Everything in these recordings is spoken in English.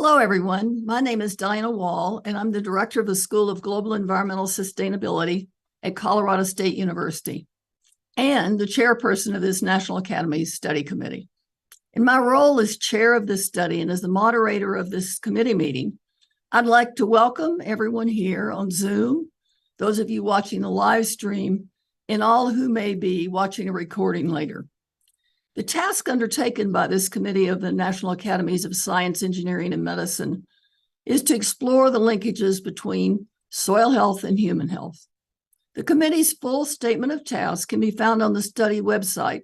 Hello, everyone. My name is Diana Wall, and I'm the director of the School of Global Environmental Sustainability at Colorado State University and the chairperson of this National Academy Study Committee. In my role as chair of this study and as the moderator of this committee meeting, I'd like to welcome everyone here on Zoom, those of you watching the live stream, and all who may be watching a recording later. The task undertaken by this committee of the National Academies of Science, Engineering, and Medicine is to explore the linkages between soil health and human health. The committee's full statement of tasks can be found on the study website,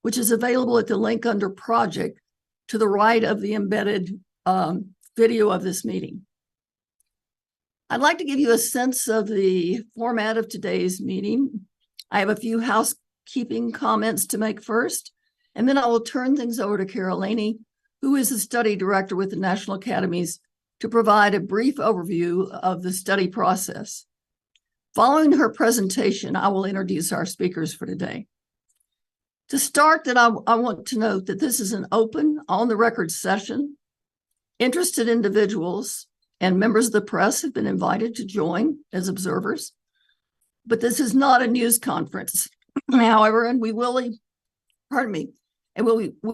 which is available at the link under Project to the right of the embedded video of this meeting. I'd like to give you a sense of the format of today's meeting. I have a few housekeeping comments to make first, and then I will turn things over to Carol Laney, who is the study director with the National Academies, to provide a brief overview of the study process. Following her presentation, I will introduce our speakers for today. To start, I want to note that this is an open, on-the-record session. Interested individuals and members of the press have been invited to join as observers, but this is not a news conference. However, and we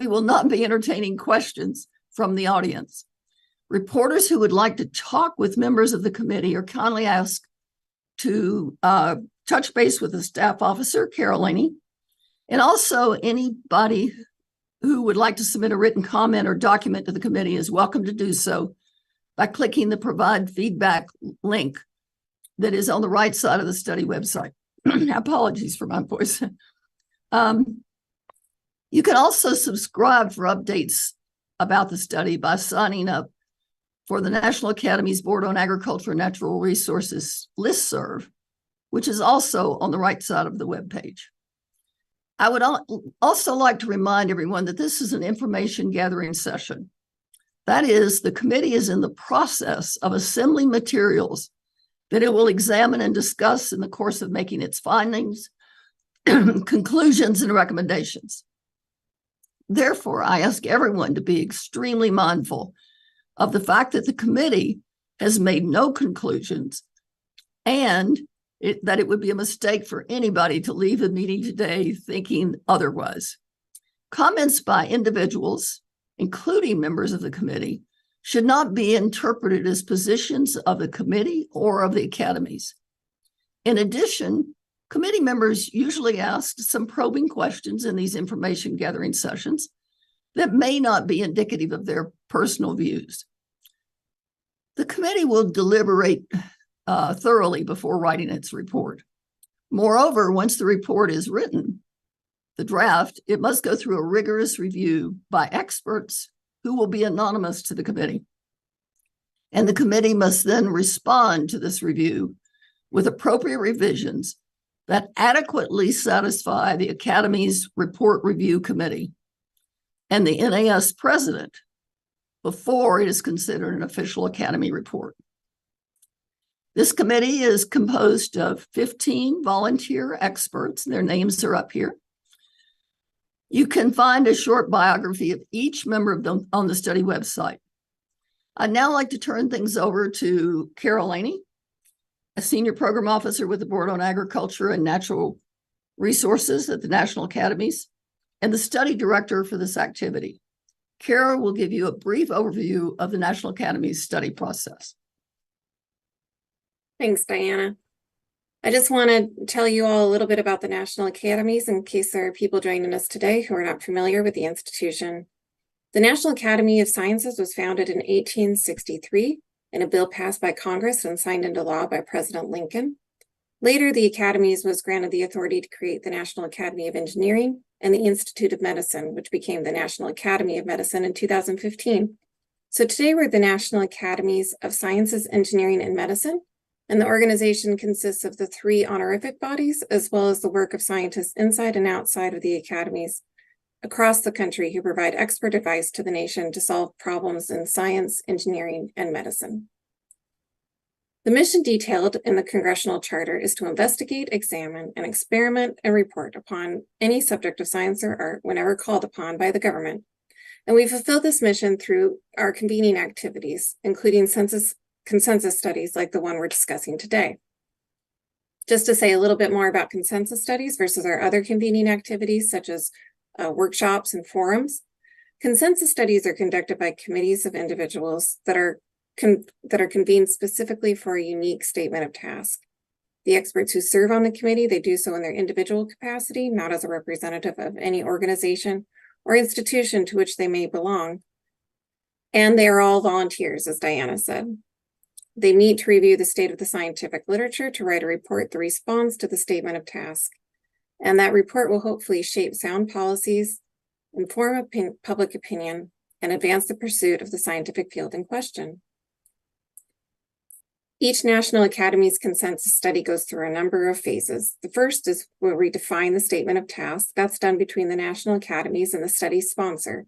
will not be entertaining questions from the audience. Reporters who would like to talk with members of the committee are kindly asked to touch base with the staff officer, Carol Laney, and also anybody who would like to submit a written comment or document to the committee is welcome to do so by clicking the Provide Feedback link that is on the right side of the study website. Apologies for my voice. You can also subscribe for updates about the study by signing up for the National Academy's Board on Agriculture and Natural Resources listserv, which is also on the right side of the webpage. I would also like to remind everyone that this is an information gathering session. That is, the committee is in the process of assembling materials that it will examine and discuss in the course of making its findings, conclusions, and recommendations. Therefore, I ask everyone to be extremely mindful of the fact that the committee has made no conclusions and that it would be a mistake for anybody to leave the meeting today thinking otherwise. Comments by individuals, including members of the committee, should not be interpreted as positions of the committee or of the academies. In addition, committee members usually ask some probing questions in these information gathering sessions that may not be indicative of their personal views. The committee will deliberate thoroughly before writing its report. Moreover, once the report is written, the draft, it must go through a rigorous review by experts who will be anonymous to the committee. And the committee must then respond to this review with appropriate revisions that adequately satisfy the Academy's Report Review Committee and the NAS president before it is considered an official Academy report. This committee is composed of 15 volunteer experts. Their names are up here. You can find a short biography of each member of them on the study website. I'd now like to turn things over to Carol Laney, a senior program officer with the Board on Agriculture and Natural Resources at the National Academies, and the study director for this activity. Carol will give you a brief overview of the National Academy's study process. Thanks, Diana. I just want to tell you all a little bit about the National Academies in case there are people joining us today who are not familiar with the institution. The National Academy of Sciences was founded in 1863 in a bill passed by Congress and signed into law by President Lincoln. Later, the Academies was granted the authority to create the National Academy of Engineering and the Institute of Medicine, which became the National Academy of Medicine in 2015. So today we're the National Academies of Sciences, Engineering, and Medicine, and the organization consists of the 3 honorific bodies, as well as the work of scientists inside and outside of the academies across the country who provide expert advice to the nation to solve problems in science, engineering, and medicine. The mission detailed in the Congressional Charter is to investigate, examine, and experiment and report upon any subject of science or art whenever called upon by the government, And we fulfill this mission through our convening activities, including consensus studies like the one we're discussing today. Just to say a little bit more about consensus studies versus our other convening activities, such as workshops and forums. Consensus studies are conducted by committees of individuals that are convened specifically for a unique statement of task. The experts who serve on the committee, they do so in their individual capacity, not as a representative of any organization or institution to which they may belong. And they are all volunteers, as Diana said. They meet to review the state of the scientific literature to write a report that responds to the statement of task. And that report will hopefully shape sound policies, inform public opinion, and advance the pursuit of the scientific field in question. Each National Academy's consensus study goes through a number of phases. The first is where we define the statement of task. That's done between the National Academies and the study sponsor.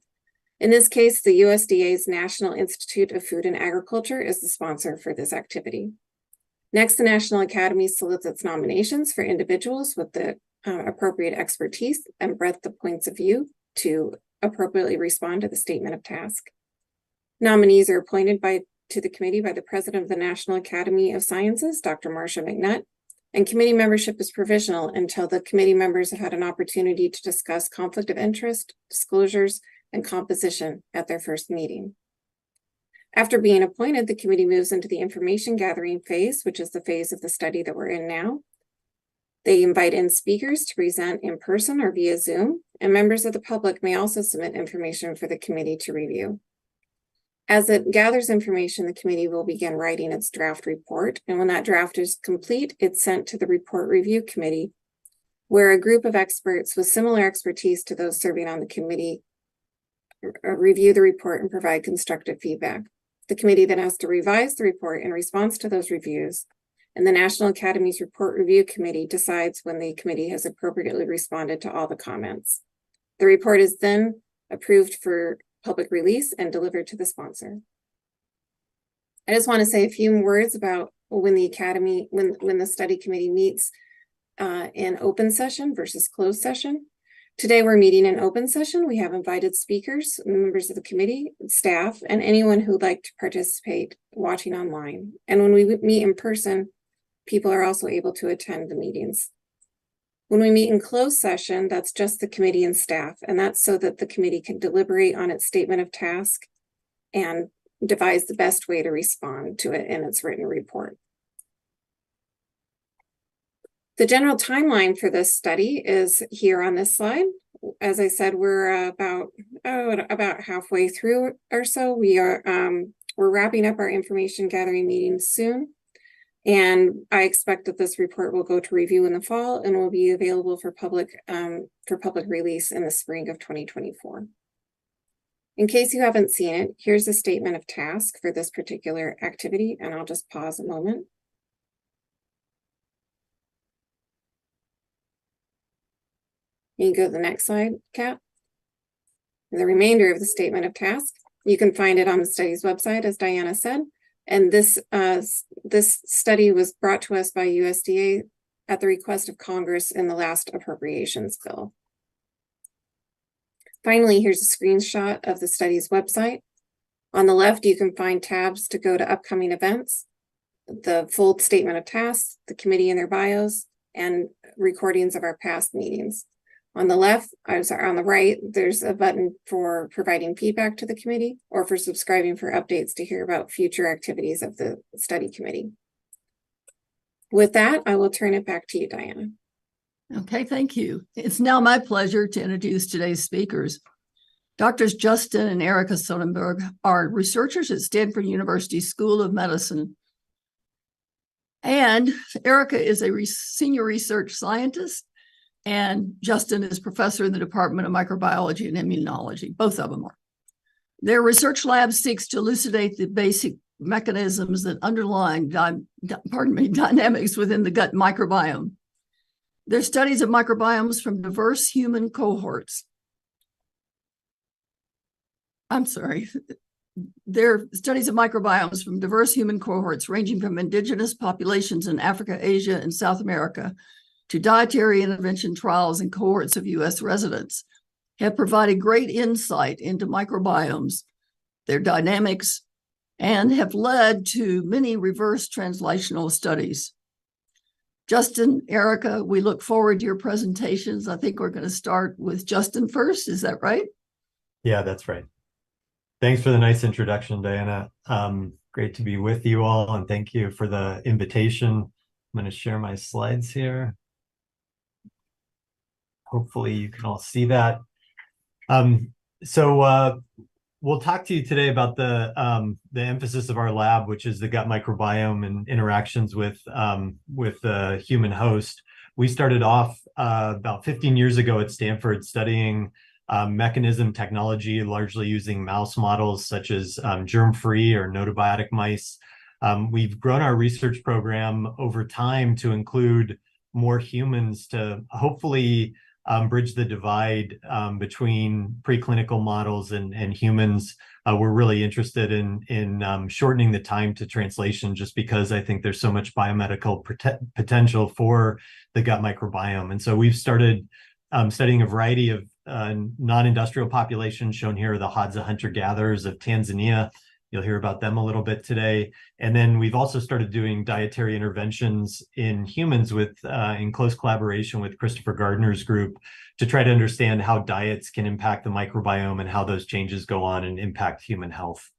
In this case, the USDA's National Institute of Food and Agriculture is the sponsor for this activity. Next, the National Academy solicits nominations for individuals with the appropriate expertise and breadth of points of view to appropriately respond to the statement of task. Nominees are appointed to the committee by the president of the National Academy of Sciences, Dr. Marcia McNutt, and committee membership is provisional until the committee members have had an opportunity to discuss conflict of interest, disclosures, and composition at their first meeting. After being appointed, the committee moves into the information gathering phase, which is the phase of the study that we're in now. They invite in speakers to present in person or via Zoom, and members of the public may also submit information for the committee to review. As it gathers information, the committee will begin writing its draft report, and when that draft is complete, it's sent to the report review committee, where a group of experts with similar expertise to those serving on the committee review the report and provide constructive feedback. The committee then has to revise the report in response to those reviews, and the National Academy's Report Review Committee decides when the committee has appropriately responded to all the comments. The report is then approved for public release and delivered to the sponsor. I just want to say a few words about when the study committee meets in open session versus closed session. Today we're meeting in open session. We have invited speakers, members of the committee, staff, and anyone who'd like to participate watching online. And when we meet in person, people are also able to attend the meetings. When we meet in closed session, that's just the committee and staff, and that's so that the committee can deliberate on its statement of task and devise the best way to respond to it in its written report. The general timeline for this study is here on this slide. As I said, we're about halfway through or so. We're wrapping up our information gathering meetings soon. And I expect that this report will go to review in the fall and will be available for public release in the spring of 2024. In case you haven't seen it, here's a statement of task for this particular activity, and I'll just pause a moment. You can go to the next slide, Kat. The remainder of the statement of task, you can find it on the study's website, as Diana said. And this study was brought to us by USDA at the request of Congress in the last appropriations bill. Finally, here's a screenshot of the study's website. On the left, you can find tabs to go to upcoming events, the full statement of tasks, the committee and their bios, and recordings of our past meetings. On the right, there's a button for providing feedback to the committee or for subscribing for updates to hear about future activities of the study committee. With that, I will turn it back to you, Diana. Okay, thank you. It's now my pleasure to introduce today's speakers. Doctors Justin and Erica Sonnenburg are researchers at Stanford University School of Medicine. And Erica is a senior research scientist, and Justin is professor in the Department of Microbiology and Immunology. Both of them are. Their research lab seeks to elucidate the basic mechanisms that underlie dynamics within the gut microbiome. Their studies of microbiomes from diverse human cohorts. Their studies of microbiomes from diverse human cohorts ranging from indigenous populations in Africa, Asia, and South America to dietary intervention trials and cohorts of U.S. residents have provided great insight into microbiomes, their dynamics, and have led to many reverse translational studies. Justin, Erica, we look forward to your presentations. I think we're going to start with Justin first. Is that right? Yeah, that's right. Thanks for the nice introduction, Diana. Great to be with you all, and thank you for the invitation. I'm going to share my slides here. Hopefully you can all see that. We'll talk to you today about the emphasis of our lab, which is the gut microbiome and interactions with the human host. We started off about 15 years ago at Stanford studying mechanism technology, largely using mouse models such as germ-free or gnotobiotic mice. We've grown our research program over time to include more humans to hopefully bridge the divide between preclinical models and humans. We're really interested in shortening the time to translation, just because I think there's so much biomedical potential for the gut microbiome. And so we've started studying a variety of non-industrial populations. Shown here are the Hadza hunter-gatherers of Tanzania. You'll hear about them a little bit today. And then we've also started doing dietary interventions in humans in close collaboration with Christopher Gardner's group to try to understand how diets can impact the microbiome and how those changes go on and impact human health.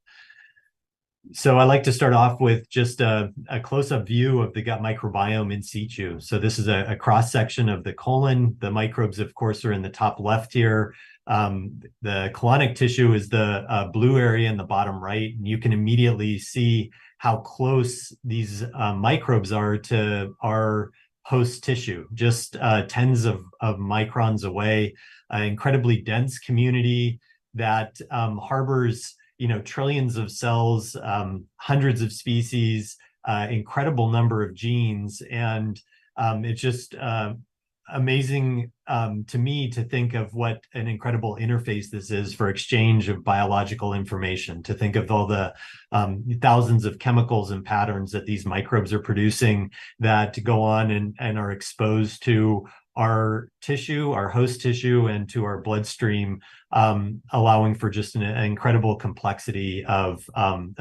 So I like to start off with just a close-up view of the gut microbiome in situ. So this is a cross-section of the colon. The microbes, of course, are in the top left here. The colonic tissue is the blue area in the bottom right, and you can immediately see how close these microbes are to our host tissue, just tens of microns away. An incredibly dense community that harbors trillions of cells, hundreds of species, incredible number of genes. And it's just amazing to me to think of what an incredible interface this is for exchange of biological information, to think of all the thousands of chemicals and patterns that these microbes are producing that go on and are exposed to our tissue, our host tissue, and to our bloodstream, allowing for just an incredible complexity of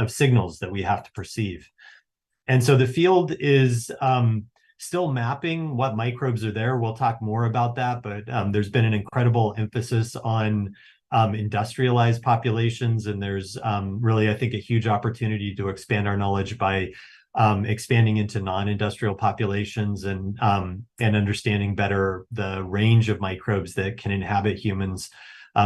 signals that we have to perceive. And so the field is still mapping what microbes are there. We'll talk more about that, but there's been an incredible emphasis on industrialized populations, and there's really, I think, a huge opportunity to expand our knowledge by expanding into non-industrial populations and understanding better the range of microbes that can inhabit humans.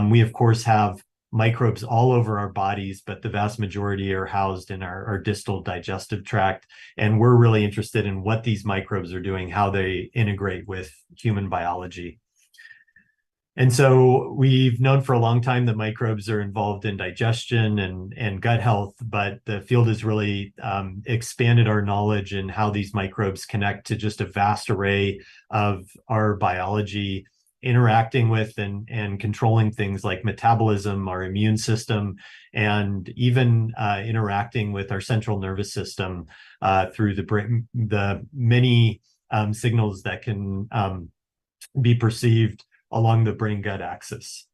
We, of course, have microbes all over our bodies, but the vast majority are housed in our distal digestive tract. And we're really interested in what these microbes are doing, how they integrate with human biology. And so we've known for a long time that microbes are involved in digestion and gut health, but the field has really expanded our knowledge in how these microbes connect to just a vast array of our biology, interacting with and controlling things like metabolism, our immune system, and even interacting with our central nervous system through the many signals that can be perceived along the brain-gut axis.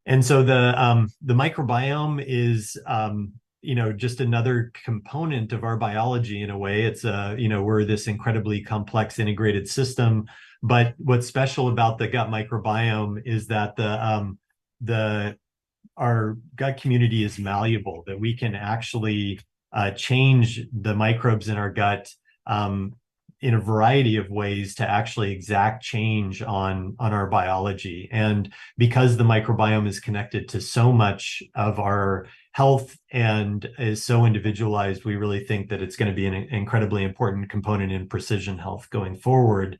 And so the microbiome is just another component of our biology in a way. It's we're this incredibly complex integrated system. But what's special about the gut microbiome is that our gut community is malleable, that we can actually change the microbes in our gut in a variety of ways to actually exact change on our biology. And because the microbiome is connected to so much of our health and is so individualized, we really think that it's going to be an incredibly important component in precision health going forward.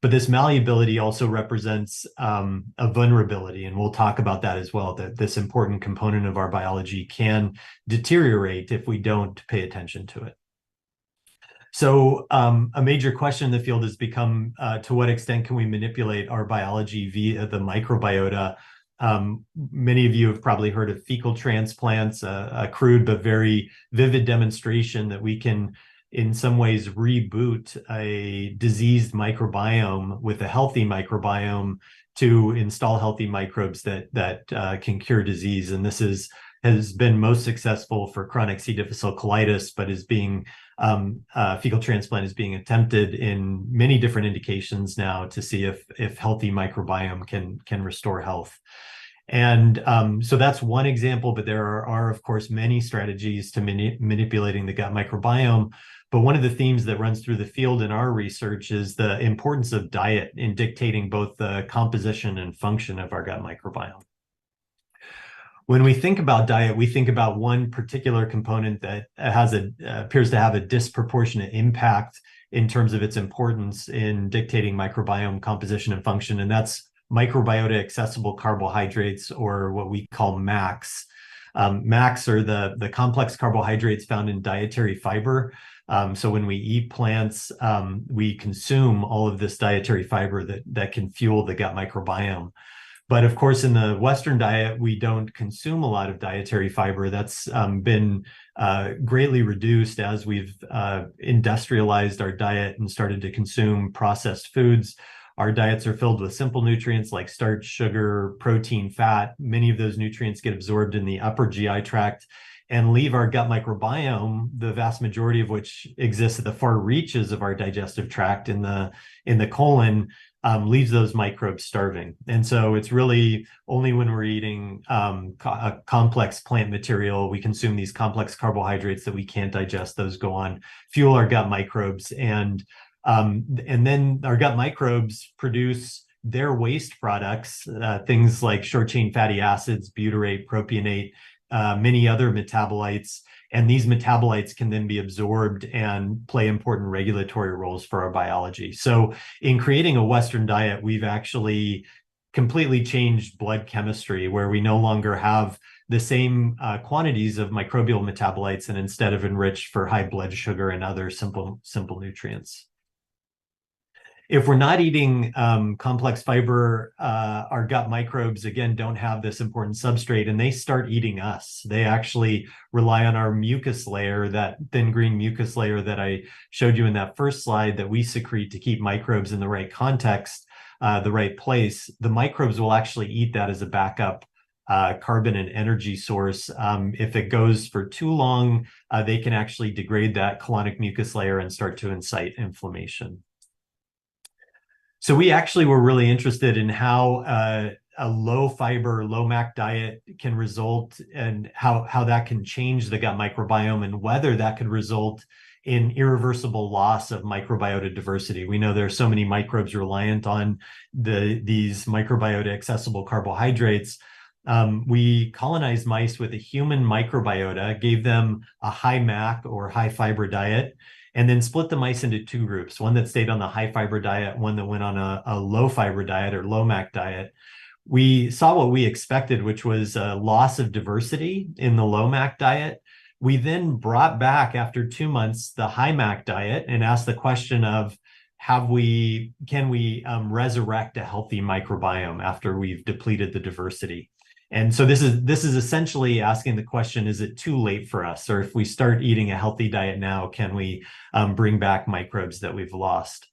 But this malleability also represents a vulnerability, and we'll talk about that as well, that this important component of our biology can deteriorate if we don't pay attention to it. So a major question in the field has become, to what extent can we manipulate our biology via the microbiota? Many of you have probably heard of fecal transplants, a crude but very vivid demonstration that we can, in some ways, reboot a diseased microbiome with a healthy microbiome to install healthy microbes that can cure disease. And this has been most successful for chronic C. difficile colitis, but is being fecal transplant is being attempted in many different indications now to see if healthy microbiome can restore health. And so that's one example, but there are of course many strategies to manipulating the gut microbiome. But one of the themes that runs through the field in our research is the importance of diet in dictating both the composition and function of our gut microbiome. When we think about diet, we think about one particular component that appears to have a disproportionate impact in terms of its importance in dictating microbiome composition and function, and that's microbiota accessible carbohydrates, or what we call MACs. MACs are the complex carbohydrates found in dietary fiber. So when we eat plants, we consume all of this dietary fiber that can fuel the gut microbiome. But of course, in the Western diet, we don't consume a lot of dietary fiber. That's been greatly reduced as we've industrialized our diet and started to consume processed foods. Our diets are filled with simple nutrients like starch, sugar, protein, fat. Many of those nutrients get absorbed in the upper GI tract and leave our gut microbiome, the vast majority of which exists at the far reaches of our digestive tract in the colon, leaves those microbes starving. And so it's really only when we're eating a complex plant material, we consume these complex carbohydrates that we can't digest. Those go on, fuel our gut microbes. And then our gut microbes produce their waste products, things like short chain fatty acids, butyrate, propionate, many other metabolites. And these metabolites can then be absorbed and play important regulatory roles for our biology. So in creating a Western diet, we've actually completely changed blood chemistry, where we no longer have the same quantities of microbial metabolites, and instead of enriched for high blood sugar and other simple nutrients. If we're not eating complex fiber, our gut microbes, again, don't have this important substrate, and they start eating us. They actually rely on our mucus layer, that thin green mucus layer that I showed you in that first slide that we secrete to keep microbes in the right context, the right place. The microbes will actually eat that as a backup carbon and energy source. If it goes for too long, they can actually degrade that colonic mucus layer and start to incite inflammation. So we actually were really interested in how a low fiber, low MAC diet can result, and how that can change the gut microbiome, and whether that could result in irreversible loss of microbiota diversity. We know there are so many microbes reliant on these microbiota accessible carbohydrates. We colonized mice with a human microbiota, gave them a high MAC or high fiber diet, and then split the mice into two groups, one that stayed on the high fiber diet, one that went on a low fiber diet or low MAC diet. We saw what we expected, which was a loss of diversity in the low MAC diet. We then brought back, after 2 months, the high MAC diet and asked the question of, can we resurrect a healthy microbiome after we've depleted the diversity? And so this is essentially asking the question, is it too late for us? Or if we start eating a healthy diet now, can we bring back microbes that we've lost?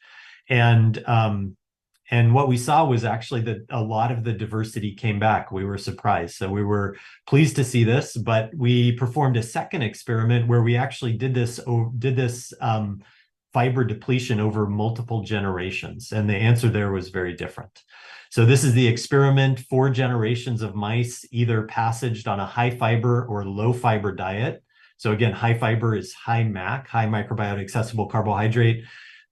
And what we saw was actually that a lot of the diversity came back. We were surprised. So we were pleased to see this, but we performed a second experiment where we actually did this fiber depletion over multiple generations. And the answer there was very different. So this is the experiment: 4 generations of mice, either passaged on a high fiber or low fiber diet. So again, high fiber is high MAC, high microbiota accessible carbohydrate.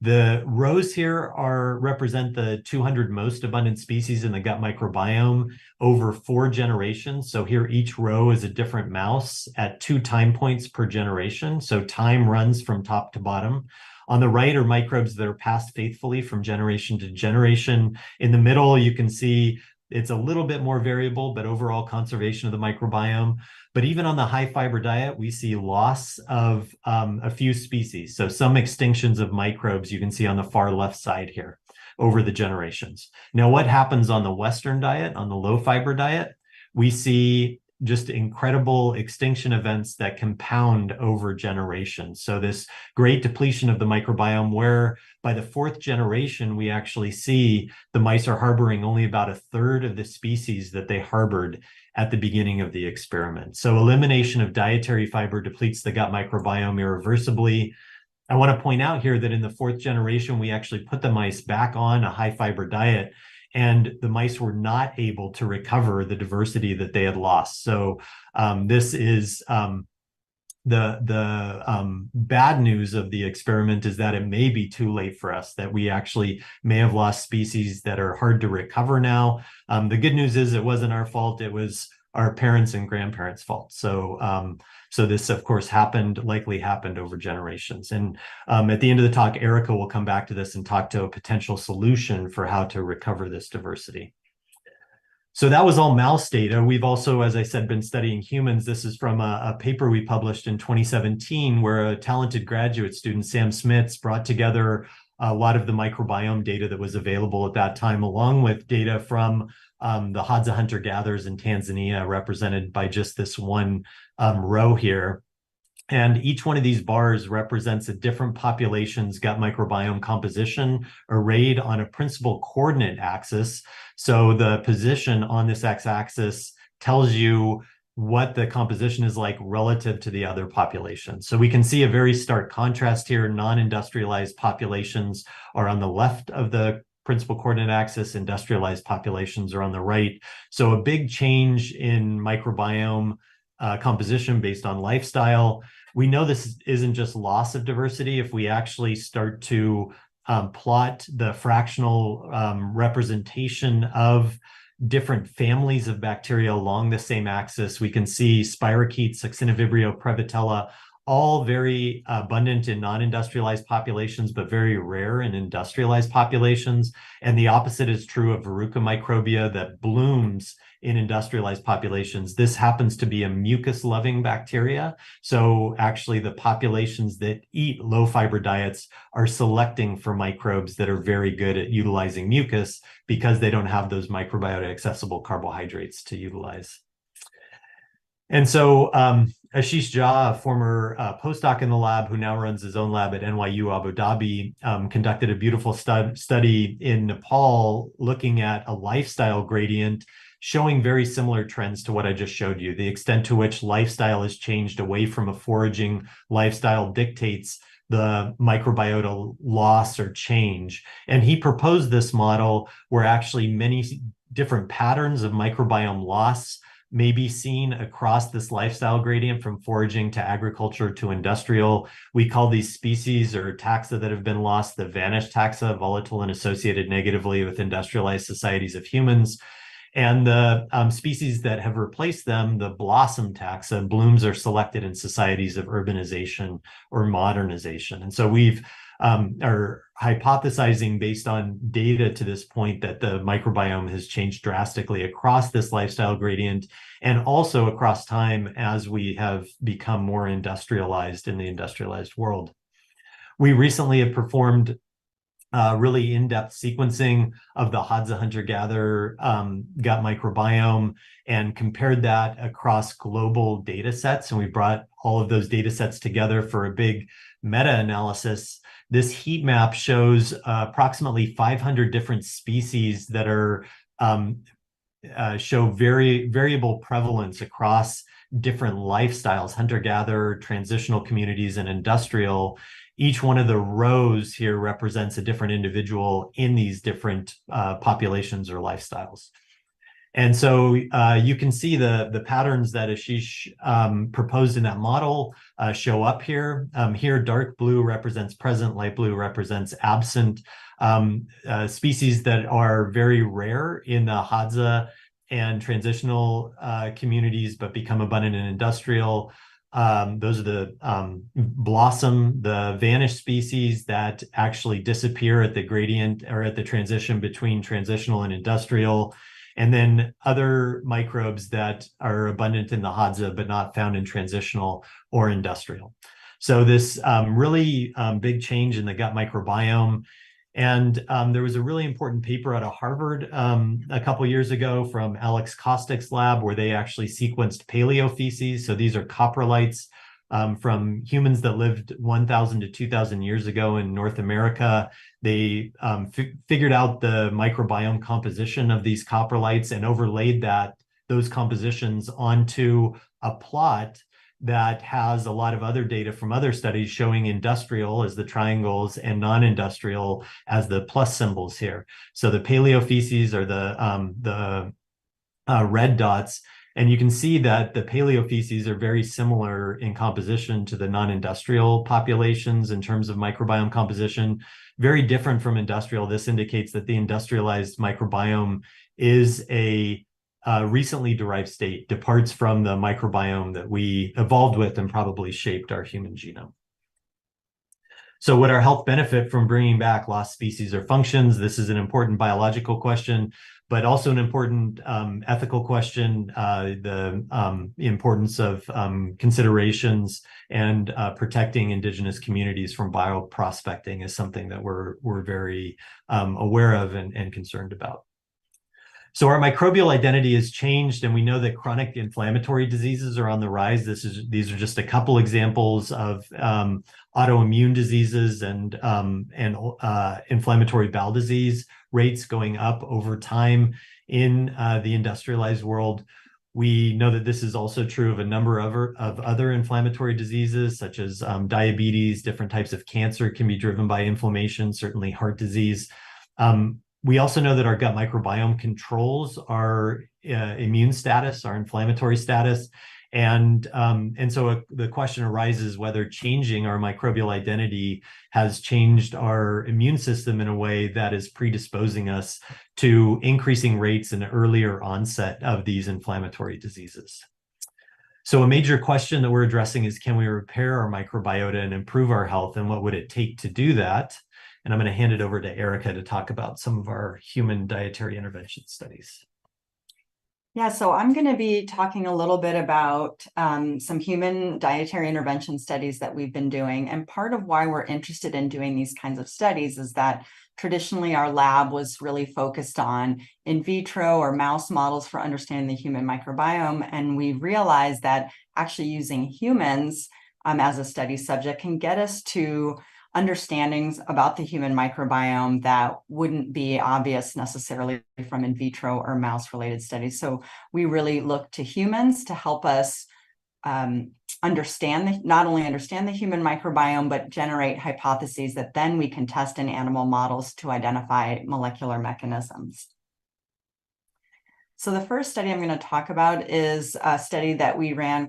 The rows here represent the 200 most abundant species in the gut microbiome over 4 generations. So here each row is a different mouse at 2 time points per generation. So time runs from top to bottom. On the right are microbes that are passed faithfully from generation to generation. In the middle, you can see it's a little bit more variable, but overall conservation of the microbiome. But even on the high fiber diet, we see loss of a few species. So some extinctions of microbes you can see on the far left side here over the generations. Now, what happens on the Western diet, on the low fiber diet? We see just incredible extinction events that compound over generations. So this great depletion of the microbiome, where by the fourth generation, we actually see the mice are harboring only about a third of the species that they harbored at the beginning of the experiment. So elimination of dietary fiber depletes the gut microbiome irreversibly. I want to point out here that in the fourth generation, we actually put the mice back on a high fiber diet, and the mice were not able to recover the diversity that they had lost. So this is the bad news of the experiment, is that it may be too late for us, that we actually may have lost species that are hard to recover now. The good news is it wasn't our fault. It was our parents and grandparents' fault. So so this, of course, likely happened over generations. And at the end of the talk, Erica will come back to this and talk to a potential solution for how to recover this diversity. So that was all mouse data. We've also, as I said, been studying humans. This is from a paper we published in 2017, where a talented graduate student, Sam Smits, brought together a lot of the microbiome data that was available at that time, along with data from the Hadza hunter-gatherers in Tanzania, represented by just this one row here. And each one of these bars represents a different population's gut microbiome composition arrayed on a principal coordinate axis. So the position on this x-axis tells you what the composition is like relative to the other populations. So we can see a very stark contrast here. Non-industrialized populations are on the left of the principal coordinate axis, industrialized populations are on the right. So a big change in microbiome composition based on lifestyle. We know this isn't just loss of diversity. If we actually start to plot the fractional representation of different families of bacteria along the same axis, we can see spirochetes, Accinovibrio, Prevotella, all very abundant in non-industrialized populations, but very rare in industrialized populations. And the opposite is true of Verruca microbia that blooms in industrialized populations. This happens to be a mucus-loving bacteria. So actually the populations that eat low-fiber diets are selecting for microbes that are very good at utilizing mucus, because they don't have those microbiota-accessible carbohydrates to utilize. And so Ashish Jha, a former postdoc in the lab who now runs his own lab at NYU Abu Dhabi, conducted a beautiful study in Nepal looking at a lifestyle gradient showing very similar trends to what I just showed you. The extent to which lifestyle has changed away from a foraging lifestyle dictates the microbiota loss or change. And he proposed this model where actually many different patterns of microbiome loss may be seen across this lifestyle gradient from foraging to agriculture to industrial. We call these species or taxa that have been lost the vanished taxa, volatile and associated negatively with industrialized societies of humans. And the species that have replaced them, the blossom taxa, blooms are selected in societies of urbanization or modernization. And so we've are hypothesizing based on data to this point that the microbiome has changed drastically across this lifestyle gradient, and also across time as we have become more industrialized in the industrialized world. We recently have performed really in-depth sequencing of the Hadza hunter-gatherer gut microbiome and compared that across global data sets. And we brought all of those data sets together for a big meta-analysis. This heat map shows approximately 500 different species that are show very variable prevalence across different lifestyles, hunter-gatherer, transitional communities, and industrial. Each one of the rows here represents a different individual in these different populations or lifestyles. And so you can see the patterns that Ashish proposed in that model show up here. Here, dark blue represents present, light blue represents absent. Species that are very rare in the Hadza and transitional communities, but become abundant in industrial. Those are the blossom, the vanished species that actually disappear at the gradient or at the transition between transitional and industrial. And then other microbes that are abundant in the Hadza, but not found in transitional or industrial. So this really big change in the gut microbiome. And there was a really important paper out of Harvard a couple years ago from Alex Kostick's lab where they actually sequenced paleofeces. So these are coprolites from humans that lived 1,000 to 2,000 years ago in North America. They figured out the microbiome composition of these coprolites and overlaid those compositions onto a plot that has a lot of other data from other studies showing industrial as the triangles and non-industrial as the plus symbols here. So the paleofeces are the red dots, and you can see that the paleofeces are very similar in composition to the non-industrial populations in terms of microbiome composition, very different from industrial. This indicates that the industrialized microbiome is a recently derived state, departs from the microbiome that we evolved with and probably shaped our human genome. So would our health benefit from bringing back lost species or functions? This is an important biological question, but also an important ethical question. The importance of considerations and protecting indigenous communities from bioprospecting is something that we're very aware of and concerned about. So our microbial identity has changed, and we know that chronic inflammatory diseases are on the rise. These are just a couple examples of autoimmune diseases and inflammatory bowel disease rates going up over time in the industrialized world. We know that this is also true of a number of other inflammatory diseases, such as diabetes. Different types of cancer can be driven by inflammation, certainly heart disease. We also know that our gut microbiome controls our immune status, our inflammatory status. And so the question arises whether changing our microbial identity has changed our immune system in a way that is predisposing us to increasing rates and earlier onset of these inflammatory diseases. So a major question that we're addressing is, can we repair our microbiota and improve our health, and what would it take to do that? And I'm going to hand it over to Erica to talk about some of our human dietary intervention studies. Yeah, so I'm going to be talking a little bit about some human dietary intervention studies that we've been doing. And part of why we're interested in doing these kinds of studies is that traditionally our lab was really focused on in vitro or mouse models for understanding the human microbiome. And we realized that actually using humans as a study subject can get us to understandings about the human microbiome that wouldn't be obvious necessarily from in vitro or mouse related studies. So we really look to humans to help us not only understand the human microbiome, but generate hypotheses that then we can test in animal models to identify molecular mechanisms. So the first study I'm going to talk about is a study that we ran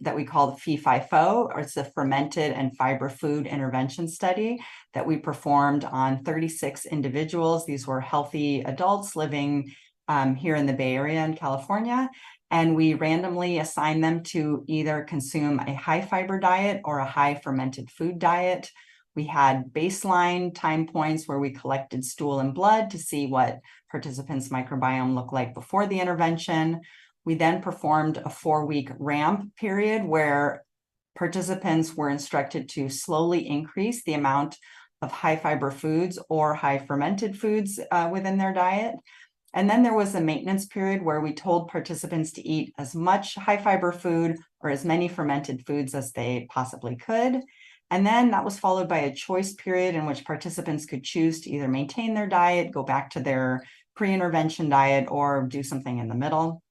that we called Feefifo, or it's the Fermented and Fiber Food Intervention Study that we performed on 36 individuals. These were healthy adults living here in the Bay Area in California. And we randomly assigned them to either consume a high fiber diet or a high fermented food diet. We had baseline time points where we collected stool and blood to see what participants' microbiome looked like before the intervention. We then performed a 4-week ramp period where participants were instructed to slowly increase the amount of high fiber foods or high fermented foods within their diet. And then there was a maintenance period where we told participants to eat as much high fiber food or as many fermented foods as they possibly could. And then that was followed by a choice period in which participants could choose to either maintain their diet, go back to their pre-intervention diet, or do something in the middle.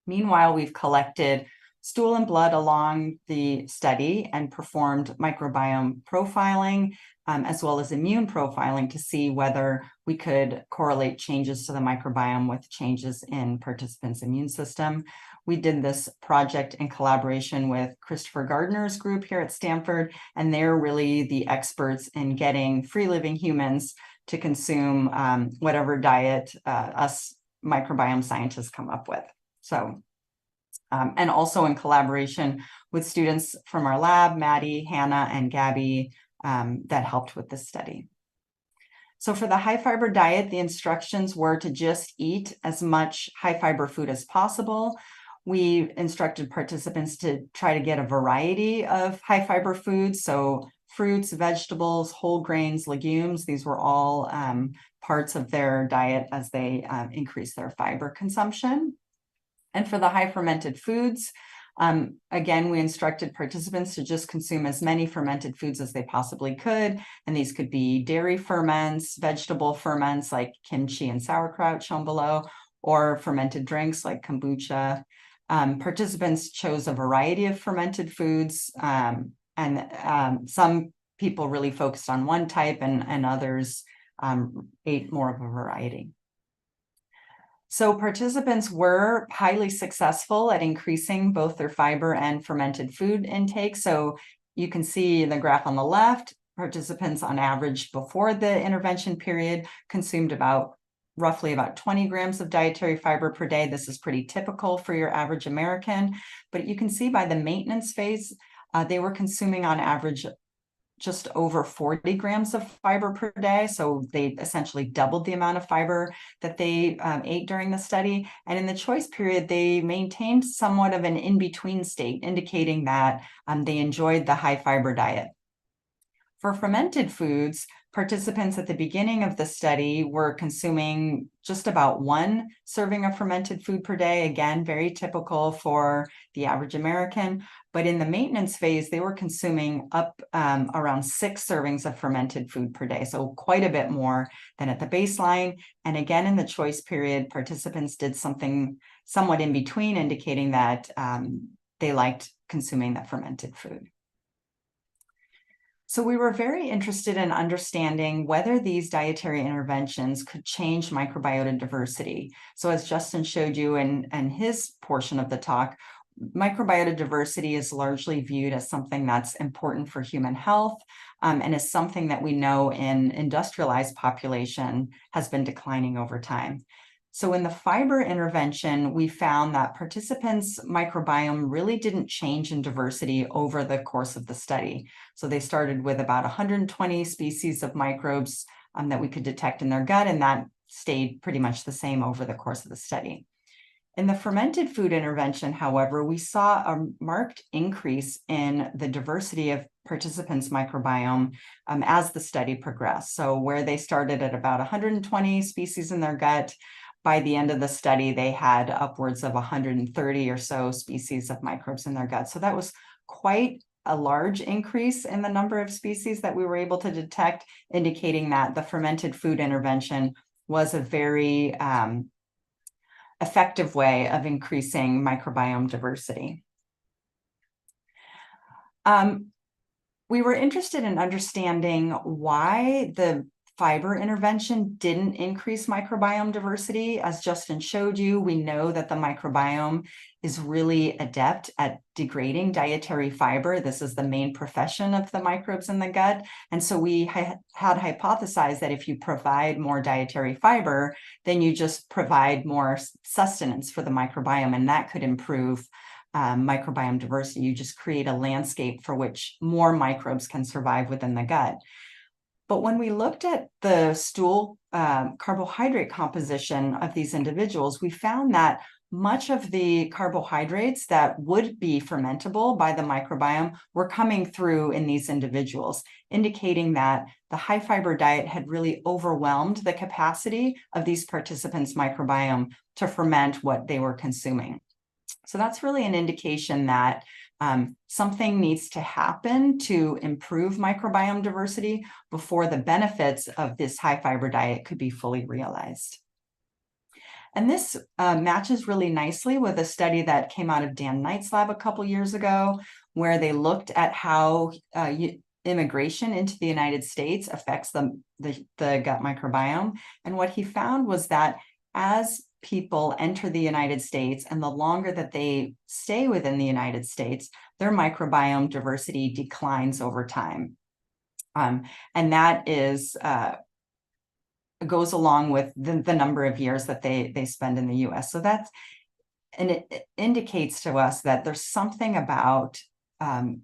Meanwhile, we've collected stool and blood along the study and performed microbiome profiling, as well as immune profiling to see whether we could correlate changes to the microbiome with changes in participants' immune system. We did this project in collaboration with Christopher Gardner's group here at Stanford, and they're really the experts in getting free-living humans to consume whatever diet us microbiome scientists come up with. So, and also in collaboration with students from our lab, Maddie, Hannah, and Gabby, that helped with this study. So for the high fiber diet, the instructions were to just eat as much high fiber food as possible. We instructed participants to try to get a variety of high fiber foods, so fruits, vegetables, whole grains, legumes. These were all parts of their diet as they increased their fiber consumption. And for the high fermented foods, again, we instructed participants to just consume as many fermented foods as they possibly could. And these could be dairy ferments, vegetable ferments like kimchi and sauerkraut shown below, or fermented drinks like kombucha. Participants chose a variety of fermented foods, and some people really focused on one type, and others ate more of a variety. So participants were highly successful at increasing both their fiber and fermented food intake. So you can see in the graph on the left, participants on average before the intervention period consumed roughly about 20 grams of dietary fiber per day. This is pretty typical for your average American, but you can see by the maintenance phase, they were consuming on average just over 40 grams of fiber per day. So they essentially doubled the amount of fiber that they ate during the study. And in the choice period, they maintained somewhat of an in-between state, indicating that they enjoyed the high fiber diet. For fermented foods, participants at the beginning of the study were consuming just about 1 serving of fermented food per day. Again, very typical for the average American. But in the maintenance phase, they were consuming up around 6 servings of fermented food per day. So quite a bit more than at the baseline. And again, in the choice period, participants did something somewhat in between, indicating that they liked consuming that fermented food. So we were very interested in understanding whether these dietary interventions could change microbiota diversity. So as Justin showed you in his portion of the talk, microbiota diversity is largely viewed as something that's important for human health, and is something that we know in industrialized population has been declining over time. So in the fiber intervention, we found that participants' microbiome really didn't change in diversity over the course of the study. So they started with about 120 species of microbes that we could detect in their gut, and that stayed pretty much the same over the course of the study. In the fermented food intervention, however, we saw a marked increase in the diversity of participants' microbiome as the study progressed. So where they started at about 120 species in their gut, by the end of the study, they had upwards of 130 or so species of microbes in their gut. So that was quite a large increase in the number of species that we were able to detect, indicating that the fermented food intervention was a very effective way of increasing microbiome diversity. We were interested in understanding why the fiber intervention didn't increase microbiome diversity. As Justin showed you, we know that the microbiome is really adept at degrading dietary fiber. This is the main profession of the microbes in the gut. And so we had hypothesized that if you provide more dietary fiber, then you just provide more sustenance for the microbiome, and that could improve microbiome diversity. You just create a landscape for which more microbes can survive within the gut. But when we looked at the stool carbohydrate composition of these individuals, we found that much of the carbohydrates that would be fermentable by the microbiome were coming through in these individuals, indicating that the high fiber diet had really overwhelmed the capacity of these participants' microbiome to ferment what they were consuming. So that's really an indication that something needs to happen to improve microbiome diversity before the benefits of this high fiber diet could be fully realized. And this matches really nicely with a study that came out of Dan Knight's lab a couple years ago, where they looked at how immigration into the United States affects the gut microbiome. And what he found was that as people enter the United States and the longer that they stay within the United States, their microbiome diversity declines over time. And that is goes along with the number of years that they spend in the US. So that's, and it indicates to us that there's something about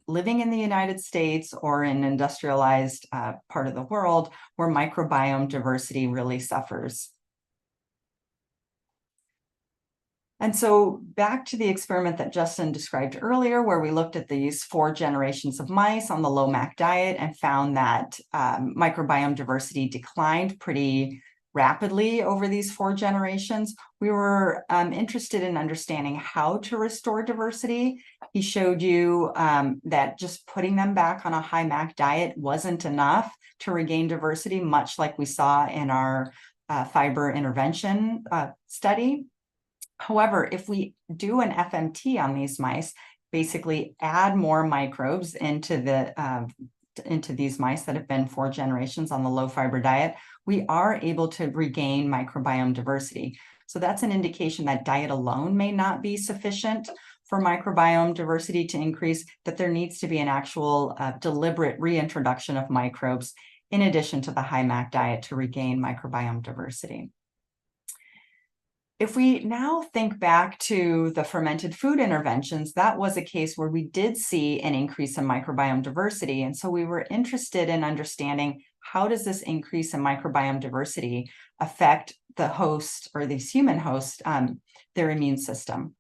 living in the United States or in industrialized part of the world where microbiome diversity really suffers. And so back to the experiment that Justin described earlier, where we looked at these 4 generations of mice on the low MAC diet and found that microbiome diversity declined pretty rapidly over these 4 generations. We were interested in understanding how to restore diversity. He showed you that just putting them back on a high MAC diet wasn't enough to regain diversity, much like we saw in our fiber intervention study. However, if we do an FMT on these mice, basically add more microbes into these mice that have been 4 generations on the low fiber diet, we are able to regain microbiome diversity. So that's an indication that diet alone may not be sufficient for microbiome diversity to increase, that there needs to be an actual deliberate reintroduction of microbes in addition to the high MAC diet to regain microbiome diversity. If we now think back to the fermented food interventions, that was a case where we did see an increase in microbiome diversity. And so we were interested in understanding, how does this increase in microbiome diversity affect the host, or these human hosts, their immune system?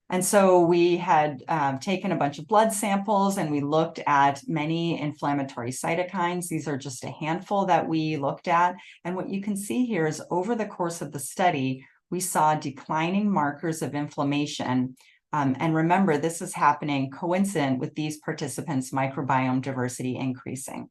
And so we had taken a bunch of blood samples and we looked at many inflammatory cytokines. These are just a handful that we looked at. And what you can see here is over the course of the study, we saw declining markers of inflammation. And remember, this is happening coincident with these participants' microbiome diversity increasing.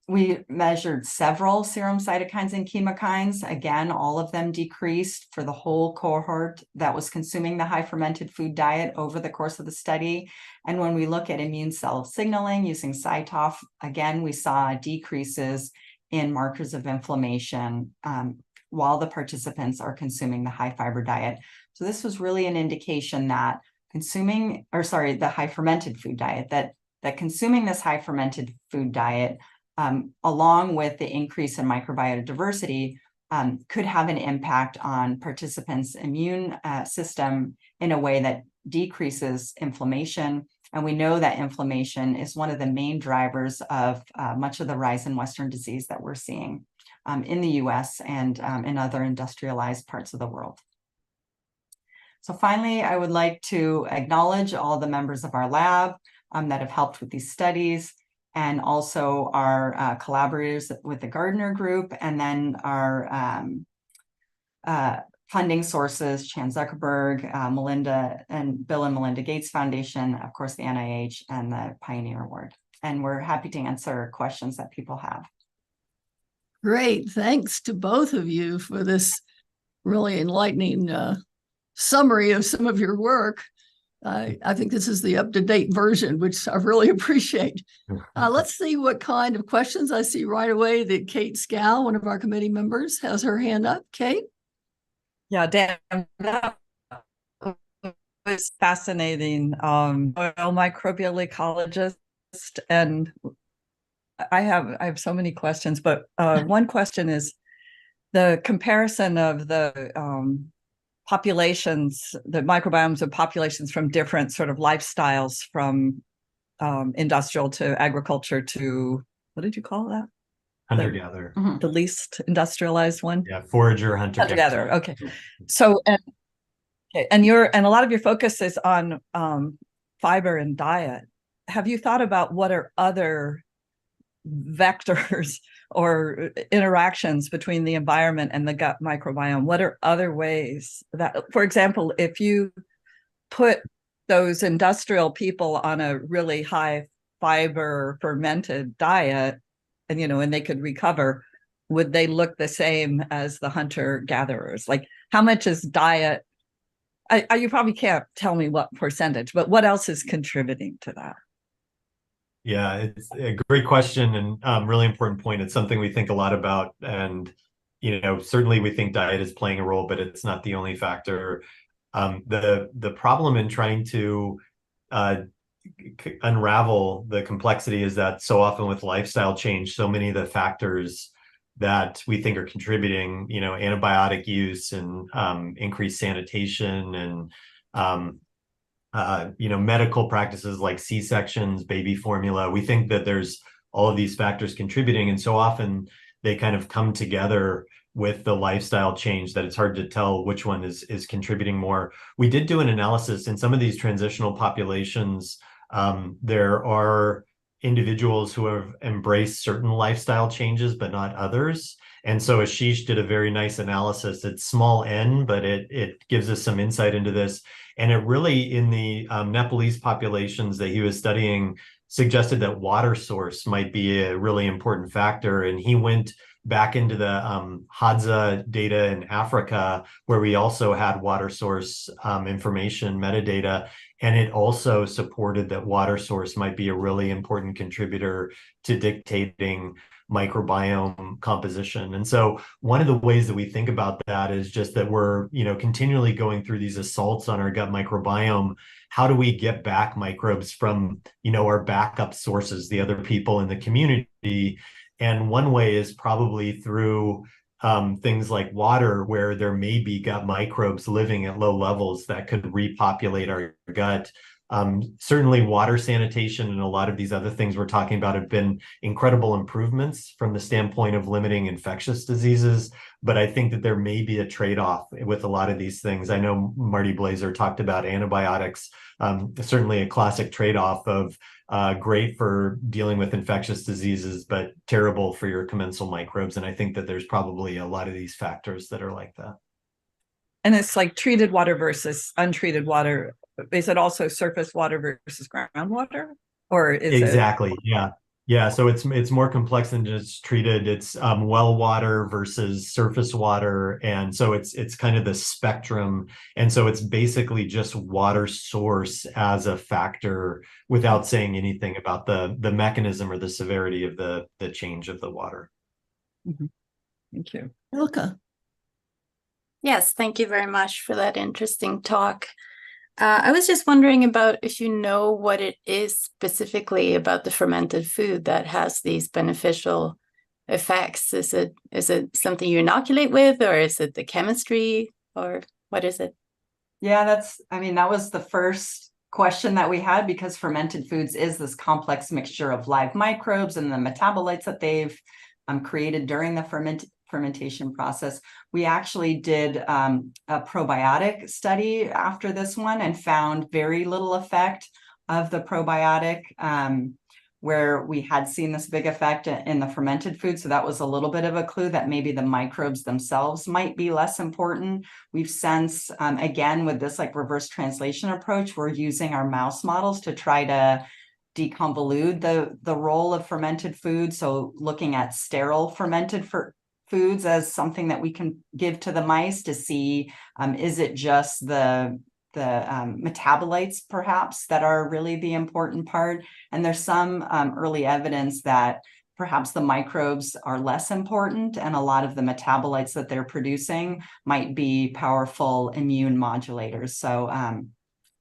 We measured several serum cytokines and chemokines. Again, all of them decreased for the whole cohort that was consuming the high fermented food diet over the course of the study. And when we look at immune cell signaling using CyTOF, again, we saw decreases in markers of inflammation while the participants are consuming the high fiber diet. So this was really an indication that the high fermented food diet, that consuming this high fermented food diet, along with the increase in microbiota diversity, could have an impact on participants' immune system in a way that decreases inflammation. And we know that inflammation is one of the main drivers of much of the rise in Western disease that we're seeing in the US and in other industrialized parts of the world. So finally, I would like to acknowledge all the members of our lab that have helped with these studies, and also our collaborators with the Gardner Group, and then our funding sources, Chan Zuckerberg, Bill and Melinda Gates Foundation, of course, the NIH, and the Pioneer Award. And we're happy to answer questions that people have. Great. Thanks to both of you for this really enlightening summary of some of your work. I think this is the up-to-date version, which I really appreciate. Let's see what kind of questions. I see right away that Kate Scow, one of our committee members, has her hand up. Kate? Yeah, Dan, that was fascinating. I'm a microbial ecologist, and I have so many questions, but one question is the comparison of the populations, the microbiomes of populations from different sort of lifestyles, from industrial to agriculture to, what did you call that? Hunter-gatherer. The least industrialized one? Yeah, forager, hunter-gatherer. Okay. So, and a lot of your focus is on fiber and diet. Have you thought about what are other vectors or interactions between the environment and the gut microbiome? What are other ways that, for example, if you put those industrial people on a really high fiber fermented diet, and they could recover, would they look the same as the hunter gatherers? Like, how much is diet? You probably can't tell me what percentage, but what else is contributing to that? Yeah, it's a great question and really important point. It's something we think a lot about, and certainly we think diet is playing a role, but it's not the only factor. The problem in trying to unravel the complexity is that so often with lifestyle change, so many of the factors that we think are contributing, antibiotic use and increased sanitation and medical practices like C-sections, baby formula. We think that there's all of these factors contributing, and so often they kind of come together with the lifestyle change that it's hard to tell which one is contributing more. We did do an analysis in some of these transitional populations. There are individuals who have embraced certain lifestyle changes, but not others. And so Ashish did a very nice analysis. It's small n, but it gives us some insight into this. And it really, in the Nepalese populations that he was studying, suggested that water source might be a really important factor. And he went back into the Hadza data in Africa, where we also had water source information, metadata, and it also supported that water source might be a really important contributor to dictating microbiome composition. And so one of the ways that we think about that is just that we're, continually going through these assaults on our gut microbiome. How do we get back microbes from, our backup sources, the other people in the community? And one way is probably through things like water, where there may be gut microbes living at low levels that could repopulate our gut. Certainly water sanitation and a lot of these other things we're talking about have been incredible improvements from the standpoint of limiting infectious diseases. But I think that there may be a trade-off with a lot of these things. I know Marty Blazer talked about antibiotics, certainly a classic trade-off of great for dealing with infectious diseases, but terrible for your commensal microbes. And I think that there's probably a lot of these factors that are like that. And it's like treated water versus untreated water. Is it also surface water versus groundwater? Or is exactly? Yeah. So it's more complex than just treated. It's well water versus surface water, and so it's kind of the spectrum. And so it's basically just water source as a factor, without saying anything about the mechanism or the severity of the change of the water. Mm-hmm. Thank you, Erica. Yes, thank you very much for that interesting talk. I was just wondering about if you know what it is specifically about the fermented food that has these beneficial effects. Is it something you inoculate with, or is it the chemistry, or what is it? Yeah, that was the first question that we had, because fermented foods is this complex mixture of live microbes and the metabolites that they've created during the fermentation process. We actually did a probiotic study after this one and found very little effect of the probiotic, where we had seen this big effect in the fermented food. So that was a little bit of a clue that maybe the microbes themselves might be less important. We've since, again, with this reverse translation approach, we're using our mouse models to try to deconvolute the role of fermented food. So looking at sterile fermented foods as something that we can give to the mice to see, is it just the metabolites perhaps that are really the important part? And there's some early evidence that perhaps the microbes are less important, and a lot of the metabolites that they're producing might be powerful immune modulators. So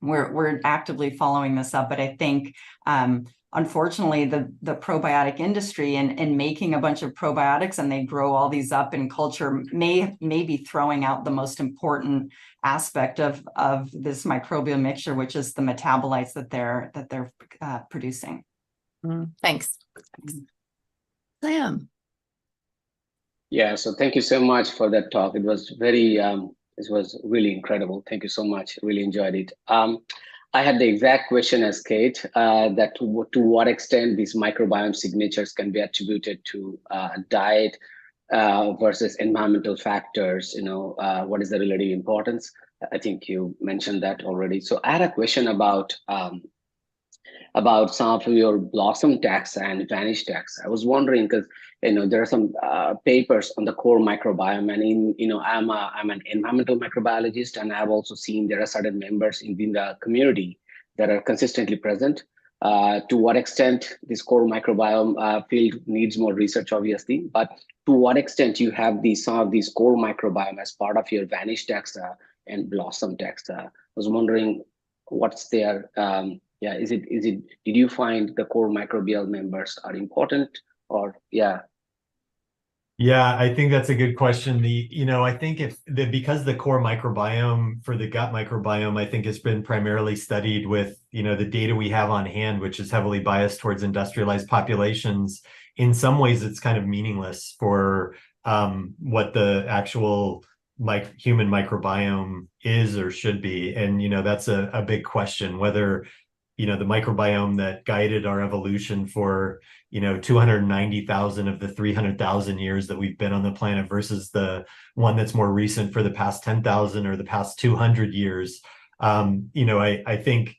we're actively following this up, but I think unfortunately, the probiotic industry and making a bunch of probiotics, and they grow all these up in culture, may be throwing out the most important aspect of this microbial mixture, which is the metabolites that they're producing. Thanks. Sam. Yeah, so thank you so much for that talk. It was really incredible. Thank you so much. Really enjoyed it. I had the exact question as Kate, that to what extent these microbiome signatures can be attributed to diet versus environmental factors. What is the relative importance? I think you mentioned that already. So I had a question about some of your blossom taxa and vanish taxa. I was wondering, because there are some papers on the core microbiome, and I'm an environmental microbiologist, and I've also seen there are certain members in the community that are consistently present. To what extent this core microbiome field needs more research, obviously, but to what extent you have some of these core microbiome as part of your vanish taxa and blossom taxa? I was wondering what's their did you find the core microbial members are important, or Yeah, I think that's a good question. I think because the core microbiome for the gut microbiome, I think has been primarily studied with, the data we have on hand, which is heavily biased towards industrialized populations. In some ways, it's kind of meaningless for what the actual human microbiome is or should be. And, that's a big question, whether, the microbiome that guided our evolution for, 290,000 of the 300,000 years that we've been on the planet versus the one that's more recent for the past 10,000 or the past 200 years. I think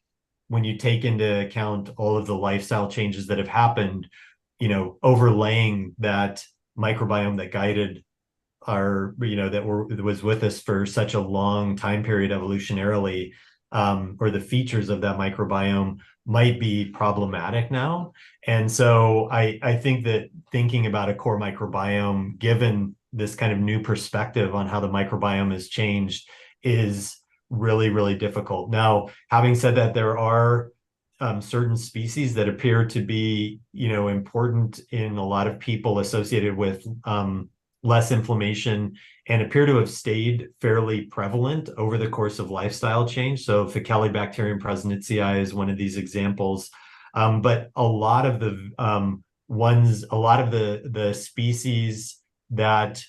when you take into account all of the lifestyle changes that have happened, overlaying that microbiome that guided our, that was with us for such a long time period evolutionarily, or the features of that microbiome might be problematic now. And so I think that thinking about a core microbiome, given this kind of new perspective on how the microbiome has changed, is really, really difficult. Now, having said that, there are certain species that appear to be, important in a lot of people associated with less inflammation and appear to have stayed fairly prevalent over the course of lifestyle change. So Faecalibacterium prausnitzii is one of these examples. But a lot of the species that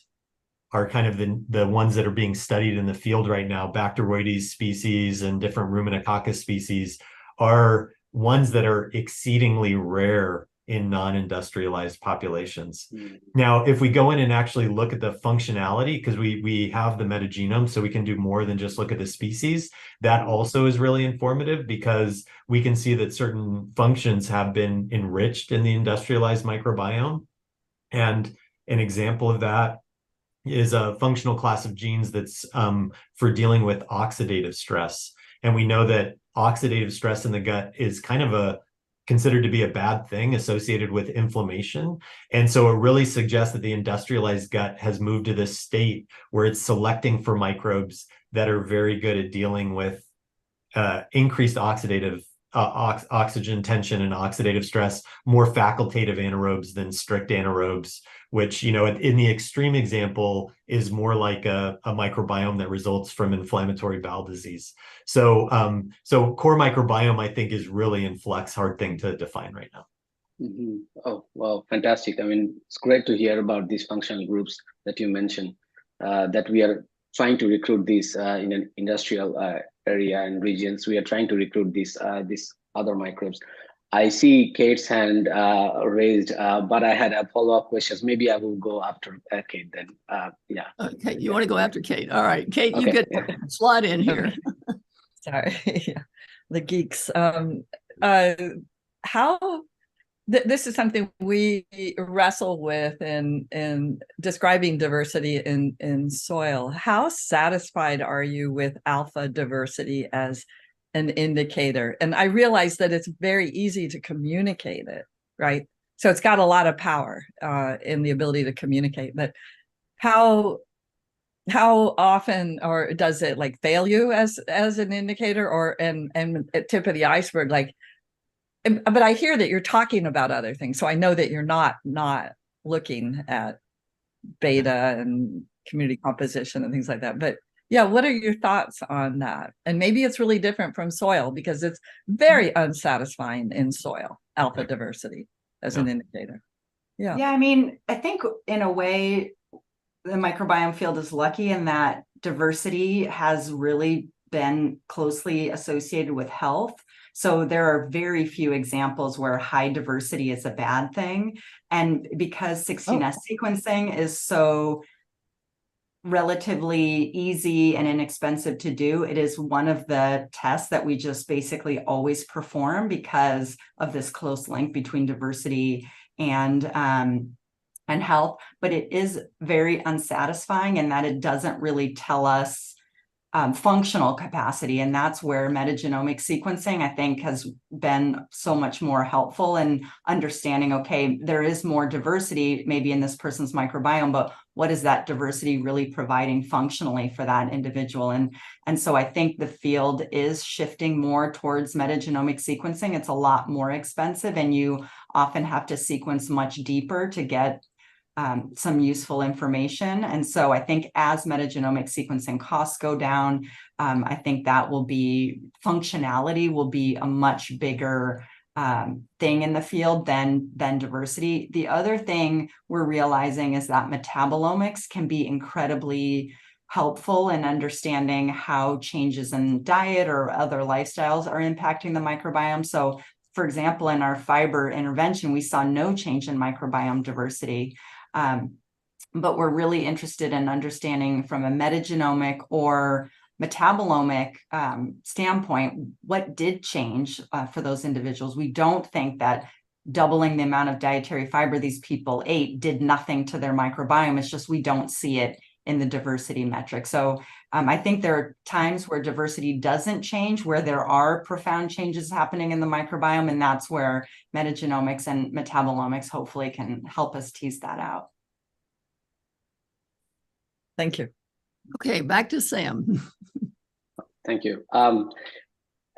are kind of the ones that are being studied in the field right now, Bacteroides species and different Ruminococcus species, are ones that are exceedingly rare in non-industrialized populations. Now, if we go in and actually look at the functionality, because we have the metagenome, so we can do more than just look at the species, that also is really informative, because we can see that certain functions have been enriched in the industrialized microbiome. And an example of that is a functional class of genes that's for dealing with oxidative stress. And we know that oxidative stress in the gut is kind of considered to be a bad thing associated with inflammation. And so it really suggests that the industrialized gut has moved to this state where it's selecting for microbes that are very good at dealing with increased oxidative oxygen tension and oxidative stress, more facultative anaerobes than strict anaerobes, which, in the extreme example is more like a microbiome that results from inflammatory bowel disease. So core microbiome, I think, is really in flux, hard thing to define right now. Mm-hmm. Oh, well, fantastic. I mean, it's great to hear about these functional groups that you mentioned, that we are trying to recruit these in an industrial area and regions. We are trying to recruit these other microbes. I see Kate's hand raised, but I had a follow-up questions. Maybe I will go after Kate then. Yeah. Okay, you want to go after Kate? All right, Kate, Okay. you get slide in here. Sorry, the geeks. This is something we wrestle with in describing diversity in soil. How satisfied are you with alpha diversity as an indicator? And I realize that it's very easy to communicate it, right? So it's got a lot of power in the ability to communicate. But how often, or does it like fail you as an indicator, or and at tip of the iceberg, like? But I hear that you're talking about other things, so I know that you're not looking at beta and community composition and things like that. But yeah, what are your thoughts on that? And maybe it's really different from soil, because it's very unsatisfying in soil, alpha diversity as an indicator. Yeah. Yeah, I mean, I think in a way, the microbiome field is lucky in that diversity has really been closely associated with health. So there are very few examples where high diversity is a bad thing. And because 16S sequencing is so relatively easy and inexpensive to do, it is one of the tests that we just basically always perform because of this close link between diversity and health. But it is very unsatisfying in that it doesn't really tell us functional capacity. And that's where metagenomic sequencing, I think, has been so much more helpful in understanding, okay, there is more diversity maybe in this person's microbiome, but what is that diversity really providing functionally for that individual? And so I think the field is shifting more towards metagenomic sequencing. It's a lot more expensive, and you often have to sequence much deeper to get some useful information. And so I think as metagenomic sequencing costs go down, I think that will be, functionality will be a much bigger thing in the field than diversity. The other thing we're realizing is that metabolomics can be incredibly helpful in understanding how changes in diet or other lifestyles are impacting the microbiome. So, for example, in our fiber intervention, we saw no change in microbiome diversity. But we're really interested in understanding from a metagenomic or metabolomic standpoint, what did change for those individuals. We don't think that doubling the amount of dietary fiber these people ate did nothing to their microbiome. It's just we don't see it in the diversity metric. So I think there are times where diversity doesn't change, where there are profound changes happening in the microbiome, and that's where metagenomics and metabolomics hopefully can help us tease that out. Thank you. Okay, back to Sam. Thank you.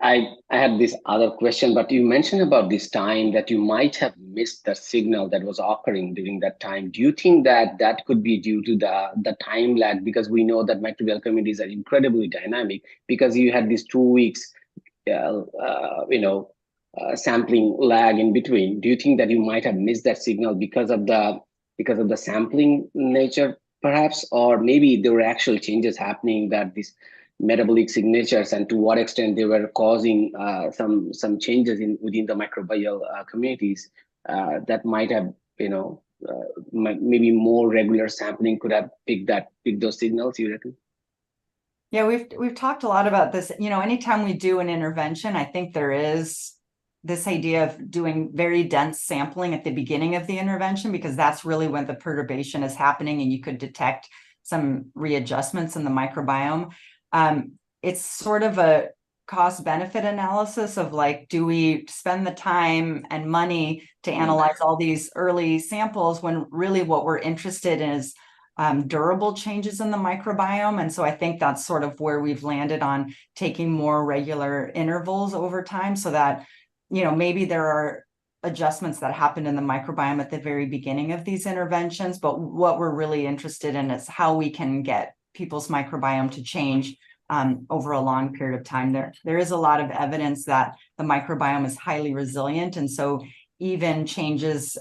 I had this other question, but you mentioned about this time that you might have missed the signal that was occurring during that time. Do you think that that could be due to the time lag? Because we know that microbial communities are incredibly dynamic, because you had these 2 weeks, sampling lag in between. Do you think that you might have missed that signal because of the sampling nature, perhaps, or maybe there were actual changes happening that these metabolic signatures, and to what extent they were causing some changes within the microbial communities that might have, maybe more regular sampling could have picked those signals, you reckon? Yeah, we've talked a lot about this. Anytime we do an intervention, I think there is this idea of doing very dense sampling at the beginning of the intervention, because that's really when the perturbation is happening and you could detect some readjustments in the microbiome. It's sort of a cost-benefit analysis of like, do we spend the time and money to analyze all these early samples when really what we're interested in is durable changes in the microbiome? And so I think that's sort of where we've landed on taking more regular intervals over time, so that, maybe there are adjustments that happen in the microbiome at the very beginning of these interventions, but what we're really interested in is how we can get people's microbiome to change over a long period of time. There is a lot of evidence that the microbiome is highly resilient, and so even changes,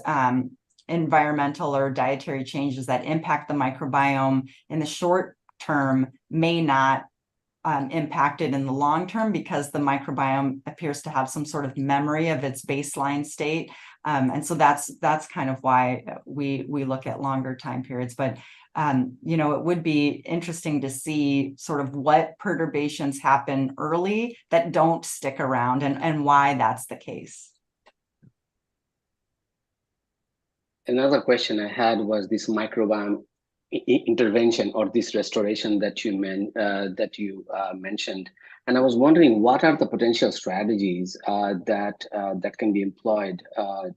environmental or dietary changes that impact the microbiome in the short term may not impact it in the long term, because the microbiome appears to have some sort of memory of its baseline state. And so that's kind of why we look at longer time periods. But it would be interesting to see sort of what perturbations happen early that don't stick around, and why that's the case. Another question I had was this microbiome intervention, or this restoration that you mentioned, and I was wondering, what are the potential strategies that can be employed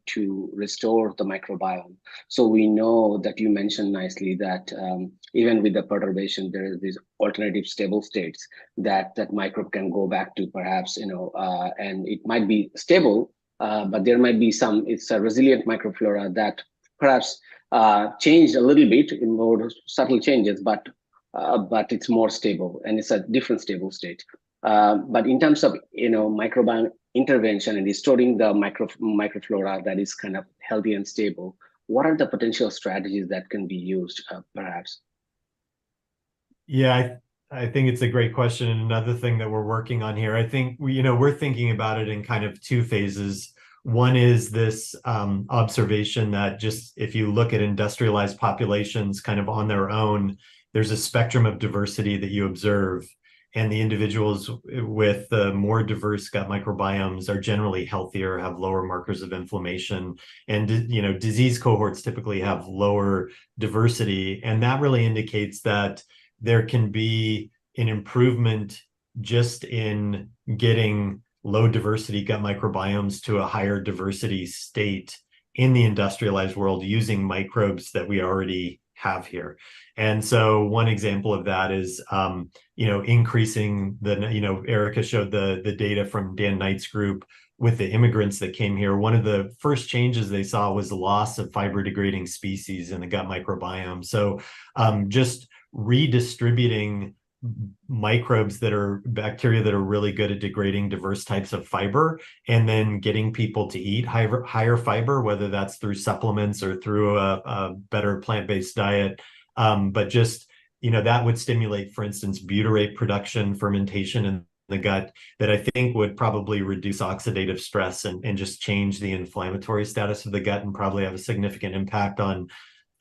to restore the microbiome? So we know that you mentioned nicely that even with the perturbation, there is these alternative stable states that microbe can go back to, perhaps, and it might be stable, but there might be it's a resilient microflora that perhaps changed a little bit in more subtle changes, but it's more stable, and it's a different stable state. But in terms of microbiome intervention and restoring the microflora that is kind of healthy and stable, what are the potential strategies that can be used, perhaps? Yeah, I think it's a great question, and another thing that we're working on here. I think we're thinking about it in kind of two phases. One is this observation that just if you look at industrialized populations kind of on their own, there's a spectrum of diversity that you observe, and the individuals with the more diverse gut microbiomes are generally healthier, have lower markers of inflammation, and disease cohorts typically have lower diversity, and that really indicates that there can be an improvement just in getting low diversity gut microbiomes to a higher diversity state in the industrialized world using microbes that we already have here. And so one example of that is, increasing Erica showed the data from Dan Knight's group with the immigrants that came here. One of the first changes they saw was the loss of fiber degrading species in the gut microbiome. So just redistributing microbes that are bacteria that are really good at degrading diverse types of fiber, and then getting people to eat higher fiber, whether that's through supplements or through a better plant-based diet. But just, that would stimulate, for instance, butyrate production, fermentation in the gut, that I think would probably reduce oxidative stress and just change the inflammatory status of the gut, and probably have a significant impact on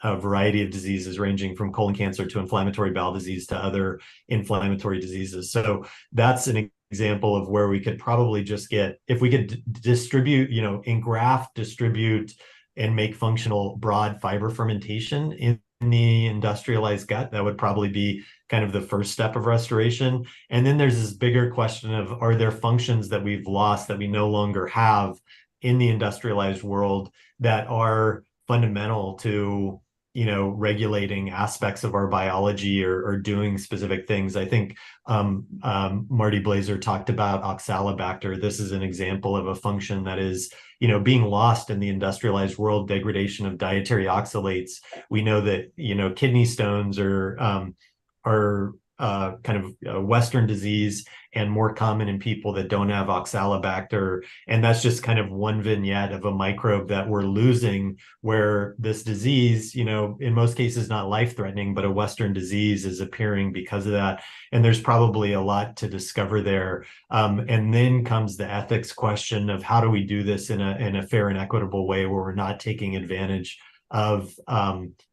a variety of diseases ranging from colon cancer to inflammatory bowel disease to other inflammatory diseases. So that's an example of where we could probably just get, if we could distribute, engraft, distribute, and make functional broad fiber fermentation in the industrialized gut, that would probably be kind of the first step of restoration. And then there's this bigger question of, are there functions that we've lost that we no longer have in the industrialized world that are fundamental to regulating aspects of our biology or doing specific things. I think Marty Blazer talked about oxalobacter. This is an example of a function that is, being lost in the industrialized world, degradation of dietary oxalates. We know that, kidney stones are kind of a Western disease and more common in people that don't have oxalobacter. And that's just kind of one vignette of a microbe that we're losing, where this disease, in most cases, not life-threatening, but a Western disease is appearing because of that. And there's probably a lot to discover there. And then comes the ethics question of, how do we do this in a fair and equitable way where we're not taking advantage of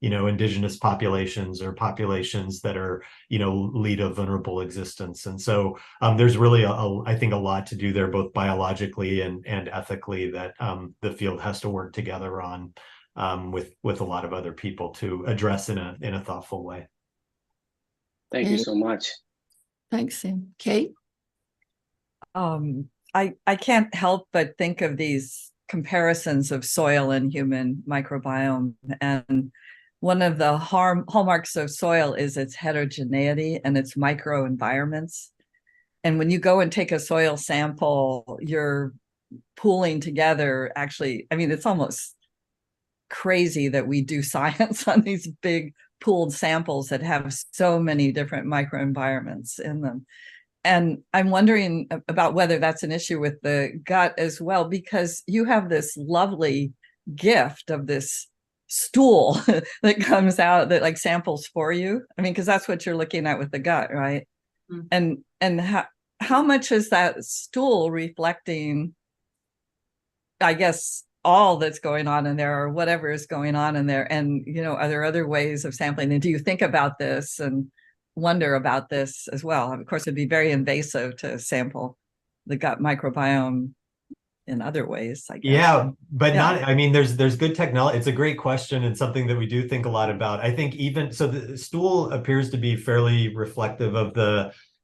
indigenous populations or populations that are lead a vulnerable existence. And so there's really I think a lot to do there, both biologically and ethically, that the field has to work together on with a lot of other people to address in a thoughtful way. Thank you so much. Thanks, Sam. Kate? I can't help but think of these comparisons of soil and human microbiome. And one of the hallmarks of soil is its heterogeneity and its microenvironments. And when you go and take a soil sample, you're pooling together, actually, it's almost crazy that we do science on these big pooled samples that have so many different microenvironments in them. And I'm wondering about whether that's an issue with the gut as well, because you have this lovely gift of this stool that comes out that like samples for you. Because that's what you're looking at with the gut, right? Mm-hmm. And how much is that stool reflecting, I guess, all that's going on in there, or whatever is going on in there? And, are there other ways of sampling? And do you think about this and wonder about this as well? Of course, it'd be very invasive to sample the gut microbiome in other ways, I guess. Yeah, but not, there's good technology. It's a great question and something that we do think a lot about. I think so the stool appears to be fairly reflective of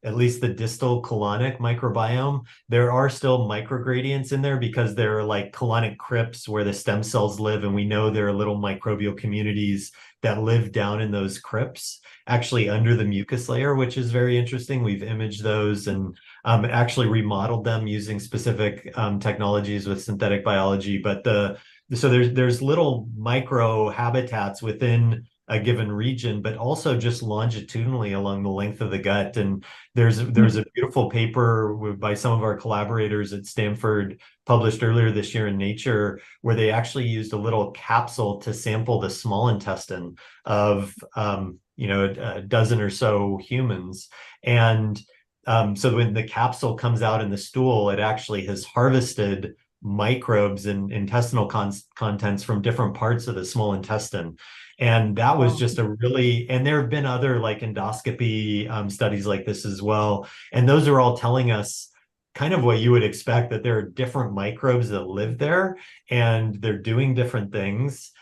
at least the distal colonic microbiome. There are still microgradients in there because there are like colonic crypts where the stem cells live. And we know there are little microbial communities that live down in those crypts, actually under the mucus layer, which is very interesting. We've imaged those and actually remodeled them using specific technologies with synthetic biology. But so there's little micro habitats within a given region, but also just longitudinally along the length of the gut. And there's a beautiful paper by some of our collaborators at Stanford published earlier this year in Nature, where they actually used a little capsule to sample the small intestine of a dozen or so humans. And so when the capsule comes out in the stool, it actually has harvested microbes and intestinal contents from different parts of the small intestine. And that was just and there have been other like endoscopy studies like this as well. And those are all telling us kind of what you would expect, that there are different microbes that live there and they're doing different things.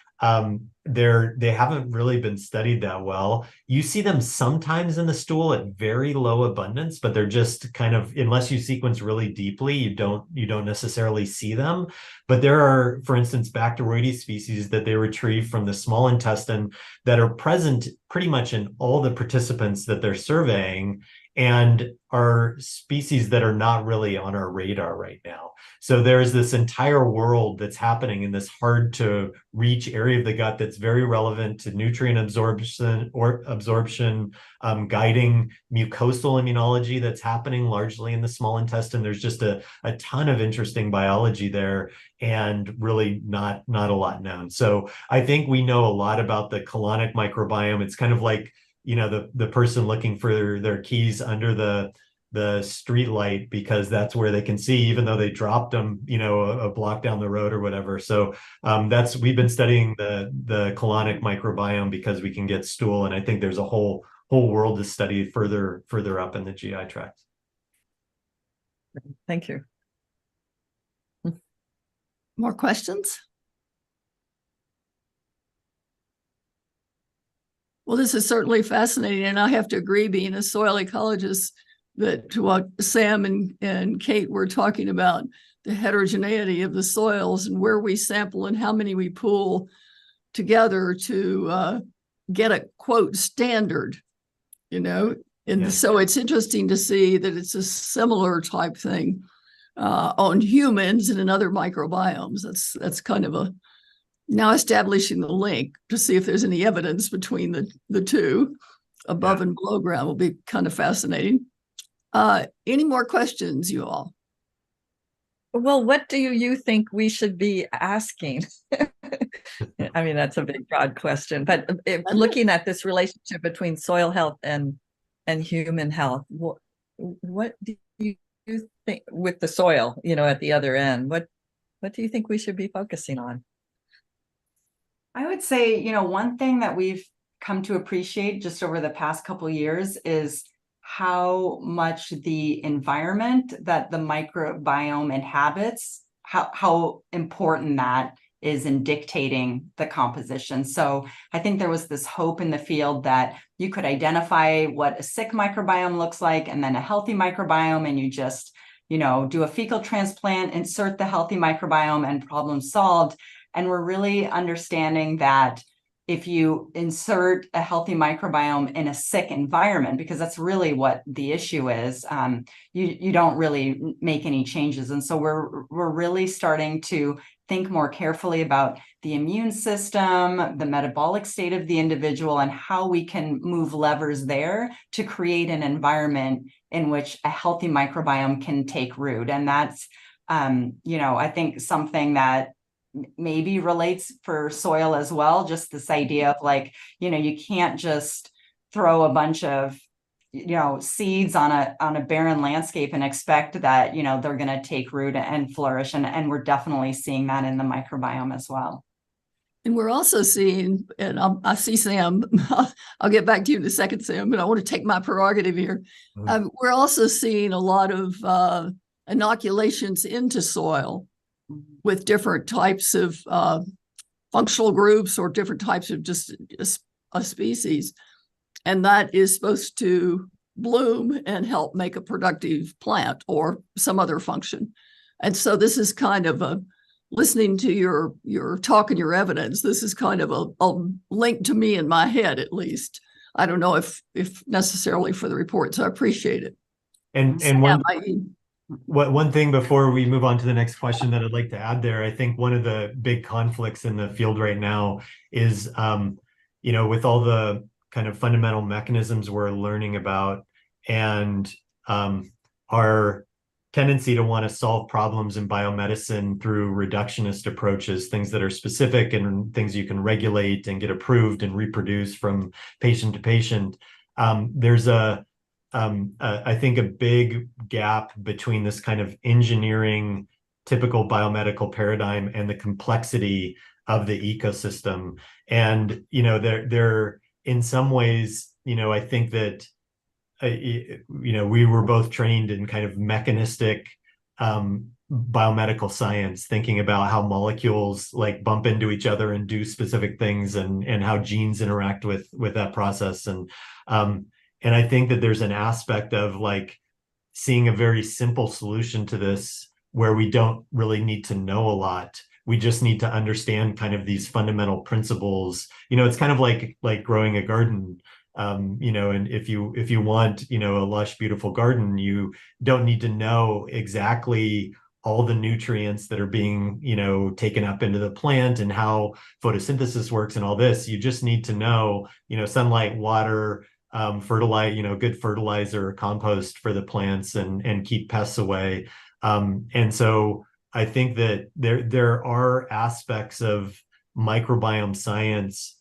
They haven't really been studied that well. You see them sometimes in the stool at very low abundance, but they're just kind of, unless you sequence really deeply, you don't necessarily see them. But there are, for instance, Bacteroides species that they retrieve from the small intestine that are present pretty much in all the participants that they're surveying. and are species that are not really on our radar right now. So there's this entire world that's happening in this hard to reach area of the gut that's very relevant to nutrient absorption, guiding mucosal immunology that's happening largely in the small intestine. There's just a ton of interesting biology there, and really not a lot known. So I think we know a lot about the colonic microbiome. It's kind of like, you know, the person looking for their keys under the street light, because that's where they can see, even though they dropped them, you know, a block down the road or whatever. So we've been studying the colonic microbiome because we can get stool, and I think there's a whole world to study further up in the GI tract. Thank you. More questions? Well, this is certainly fascinating, and I have to agree, being a soil ecologist, that to what Sam and Kate were talking about, the heterogeneity of the soils and where we sample and how many we pool together to get a, quote, standard, you know? And so it's interesting to see that it's a similar type thing on humans and in other microbiomes. That's kind of a, now establishing the link to see if there's any evidence between the two, above and below ground, will be kind of fascinating. Any more questions, you all? Well, what do you think we should be asking? I mean, that's a big, broad question, but looking at this relationship between soil health and human health, what do you think with the soil, you know, at the other end? What do you think we should be focusing on? I would say, you know, one thing that we've come to appreciate just over the past couple of years is how much the environment that the microbiome inhabits, how important that is in dictating the composition. So I think there was this hope in the field that you could identify what a sick microbiome looks like and then a healthy microbiome, and you just, you know, do a fecal transplant, insert the healthy microbiome, and problem solved. And we're really understanding that if you insert a healthy microbiome in a sick environment, because that's really what the issue is, you don't really make any changes. And so we're really starting to think more carefully about the immune system, the metabolic state of the individual, and how we can move levers there to create an environment in which a healthy microbiome can take root. And that's, you know, I think something that maybe relates for soil as well, just this idea of, like, you know, you can't just throw a bunch of, you know, seeds on a barren landscape and expect that, you know, they're going to take root and flourish. And we're definitely seeing that in the microbiome as well. And we're also seeing, and I see Sam, I'll get back to you in a second, Sam, but I want to take my prerogative here. We're also seeing a lot of inoculations into soil with different types of functional groups or different types of just a species. And that is supposed to bloom and help make a productive plant or some other function. And so this is kind of a, listening to your talk and your evidence, this is kind of a link to me in my head, at least. I don't know if necessarily for the report, so I appreciate it. And one thing before we move on to the next question that I'd like to add there, I think one of the big conflicts in the field right now is, you know, with all the kind of fundamental mechanisms we're learning about, and our tendency to want to solve problems in biomedicine through reductionist approaches, things that are specific and things you can regulate and get approved and reproduce from patient to patient. There's I think a big gap between this kind of engineering typical biomedical paradigm and the complexity of the ecosystem. And, you know, they're in some ways, you know, I think that, you know, we were both trained in kind of mechanistic biomedical science, thinking about how molecules like bump into each other and do specific things, and how genes interact with that process. And I think that there's an aspect of like seeing a very simple solution to this where we don't really need to know a lot. We just need to understand kind of these fundamental principles. You know, it's kind of like growing a garden. And if you want, a lush, beautiful garden, you don't need to know exactly all the nutrients that are being, taken up into the plant and how photosynthesis works and all this. You just need to know, sunlight, water, good fertilizer or compost for the plants and keep pests away. And so I think that there are aspects of microbiome science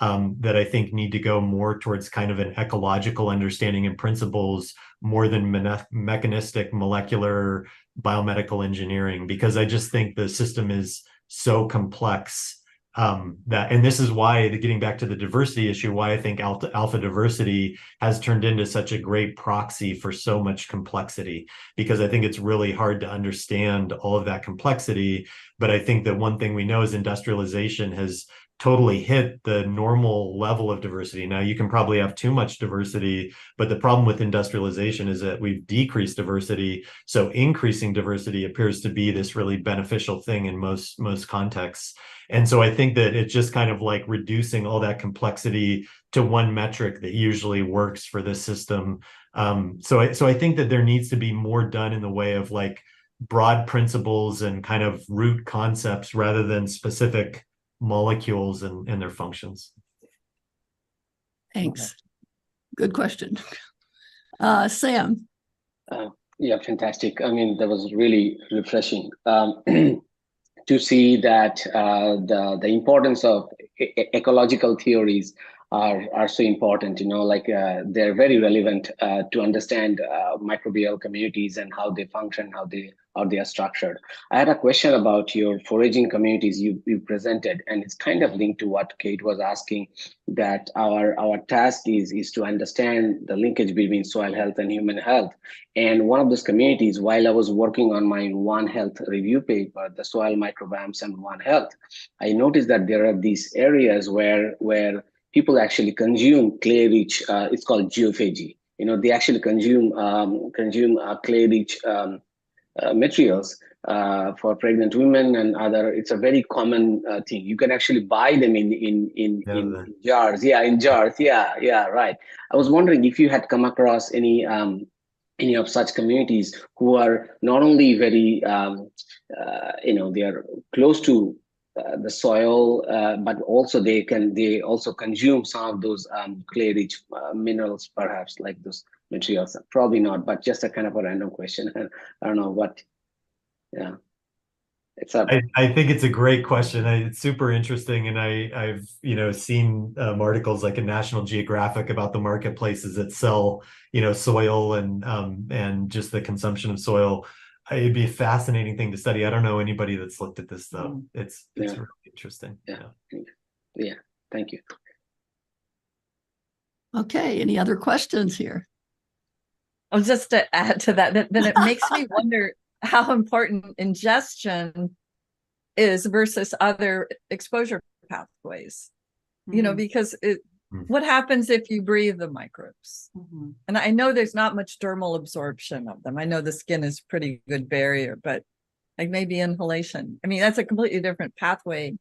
that I think need to go more towards kind of an ecological understanding and principles more than mechanistic molecular biomedical engineering, because I just think the system is so complex and this is why, getting back to the diversity issue, why I think alpha diversity has turned into such a great proxy for so much complexity, because I think it's really hard to understand all of that complexity. But I think that one thing we know is industrialization has totally hit the normal level of diversity. Now, you can probably have too much diversity, but the problem with industrialization is that we've decreased diversity. So increasing diversity appears to be this really beneficial thing in most contexts. And so I think that it's just kind of like reducing all that complexity to one metric that usually works for this system. So I think that there needs to be more done in the way of like broad principles and kind of root concepts rather than specific molecules and their functions. Thanks. Good question. Sam. Yeah, fantastic. I mean, that was really refreshing to see that the importance of ecological theories are so important, they're very relevant to understand microbial communities and how they function, how they are structured. I had a question about your foraging communities you presented, and it's kind of linked to what Kate was asking, that our task is to understand the linkage between soil health and human health. And one of those communities, while I was working on my One Health review paper, the soil microbiomes and One Health, I noticed that there are these areas where people actually consume clay-rich, it's called geophagy. They actually consume clay-rich materials for pregnant women and other. It's a very common thing. You can actually buy them in jars. Yeah, in jars. Yeah, right. I was wondering if you had come across any of such communities who are not only very, they are close to the soil, but also they also consume some of those clay-rich minerals, perhaps, like those materials. Probably not, but just a kind of a random question. I don't know what. Yeah, I think it's a great question. It's super interesting, and I've seen articles like in National Geographic about the marketplaces that sell soil and just the consumption of soil. It'd be a fascinating thing to study. I don't know anybody that's looked at this though. It's really interesting. Yeah. Thank you. Okay. Any other questions here? Oh, just to add to that, then it makes me wonder how important ingestion is versus other exposure pathways. Because what happens if you breathe the microbes? And I know there's not much dermal absorption of them. I know the skin is pretty good barrier, but like maybe inhalation. I mean, that's a completely different pathway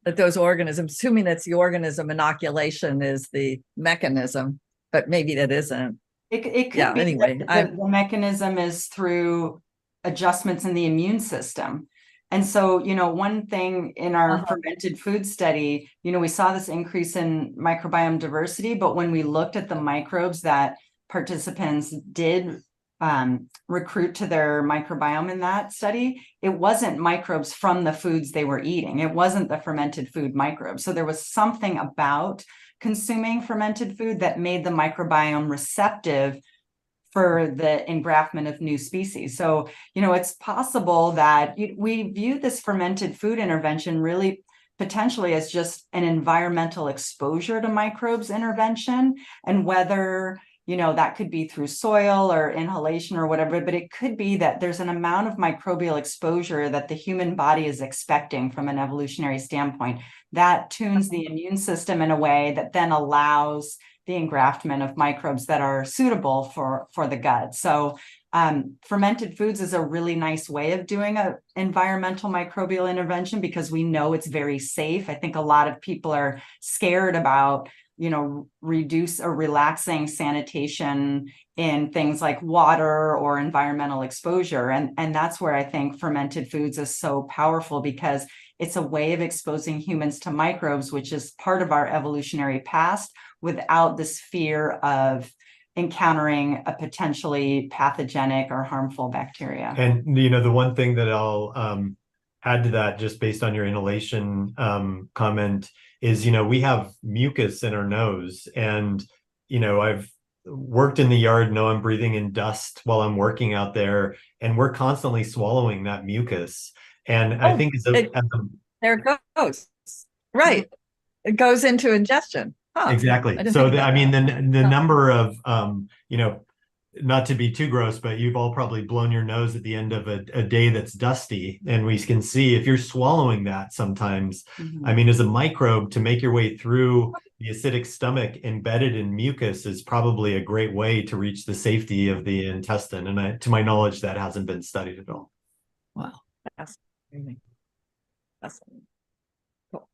that those organisms, assuming that's the organism, inoculation is the mechanism, but maybe that isn't. It could be anyway. The mechanism is through adjustments in the immune system. And so, one thing in our fermented food study, we saw this increase in microbiome diversity, but when we looked at the microbes that participants did recruit to their microbiome in that study, it wasn't microbes from the foods they were eating. It wasn't the fermented food microbes. So there was something about consuming fermented food that made the microbiome receptive for the engraftment of new species. So, it's possible that we view this fermented food intervention really potentially as just an environmental exposure to microbes intervention, and whether, that could be through soil or inhalation or whatever, but it could be that there's an amount of microbial exposure that the human body is expecting from an evolutionary standpoint that tunes the immune system in a way that then allows the engraftment of microbes that are suitable for the gut. So fermented foods is a really nice way of doing an environmental microbial intervention because we know it's very safe. I think a lot of people are scared about reduce or relaxing sanitation in things like water or environmental exposure. And that's where I think fermented foods is so powerful, because it's a way of exposing humans to microbes, which is part of our evolutionary past, without this fear of encountering a potentially pathogenic or harmful bacteria. And, the one thing that I'll add to that, just based on your inhalation comment, is, we have mucus in our nose. And, I've worked in the yard, know I'm breathing in dust while I'm working out there, and we're constantly swallowing that mucus. And I think there it goes. Right. It goes into ingestion. Huh. Exactly. So the number of, not to be too gross, but you've all probably blown your nose at the end of a day that's dusty. And we can see if you're swallowing that sometimes, as a microbe, to make your way through the acidic stomach embedded in mucus is probably a great way to reach the safety of the intestine. And to my knowledge, that hasn't been studied at all. Wow. That's amazing. Cool.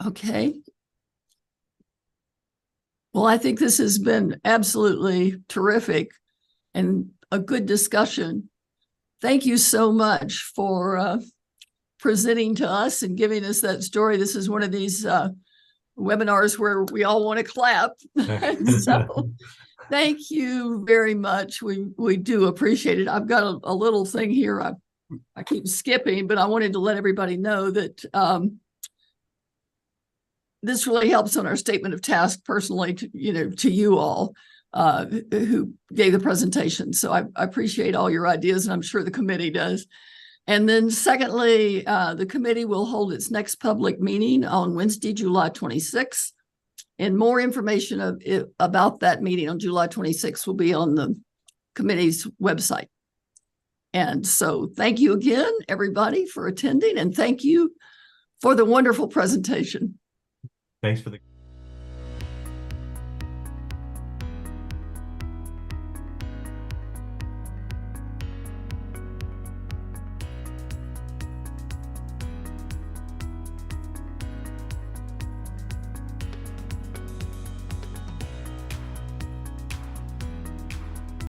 Okay. Well, I think this has been absolutely terrific and a good discussion. Thank you so much for presenting to us and giving us that story. This is one of these webinars where we all want to clap. So thank you very much. We do appreciate it. I've got a little thing here. I keep skipping, but I wanted to let everybody know that this really helps on our statement of task personally to you all who gave the presentation. So I appreciate all your ideas, and I'm sure the committee does. And then secondly, the committee will hold its next public meeting on Wednesday, July 26th. And more information about that meeting on July 26th will be on the committee's website. And so thank you again, everybody, for attending, and thank you for the wonderful presentation. Thanks for the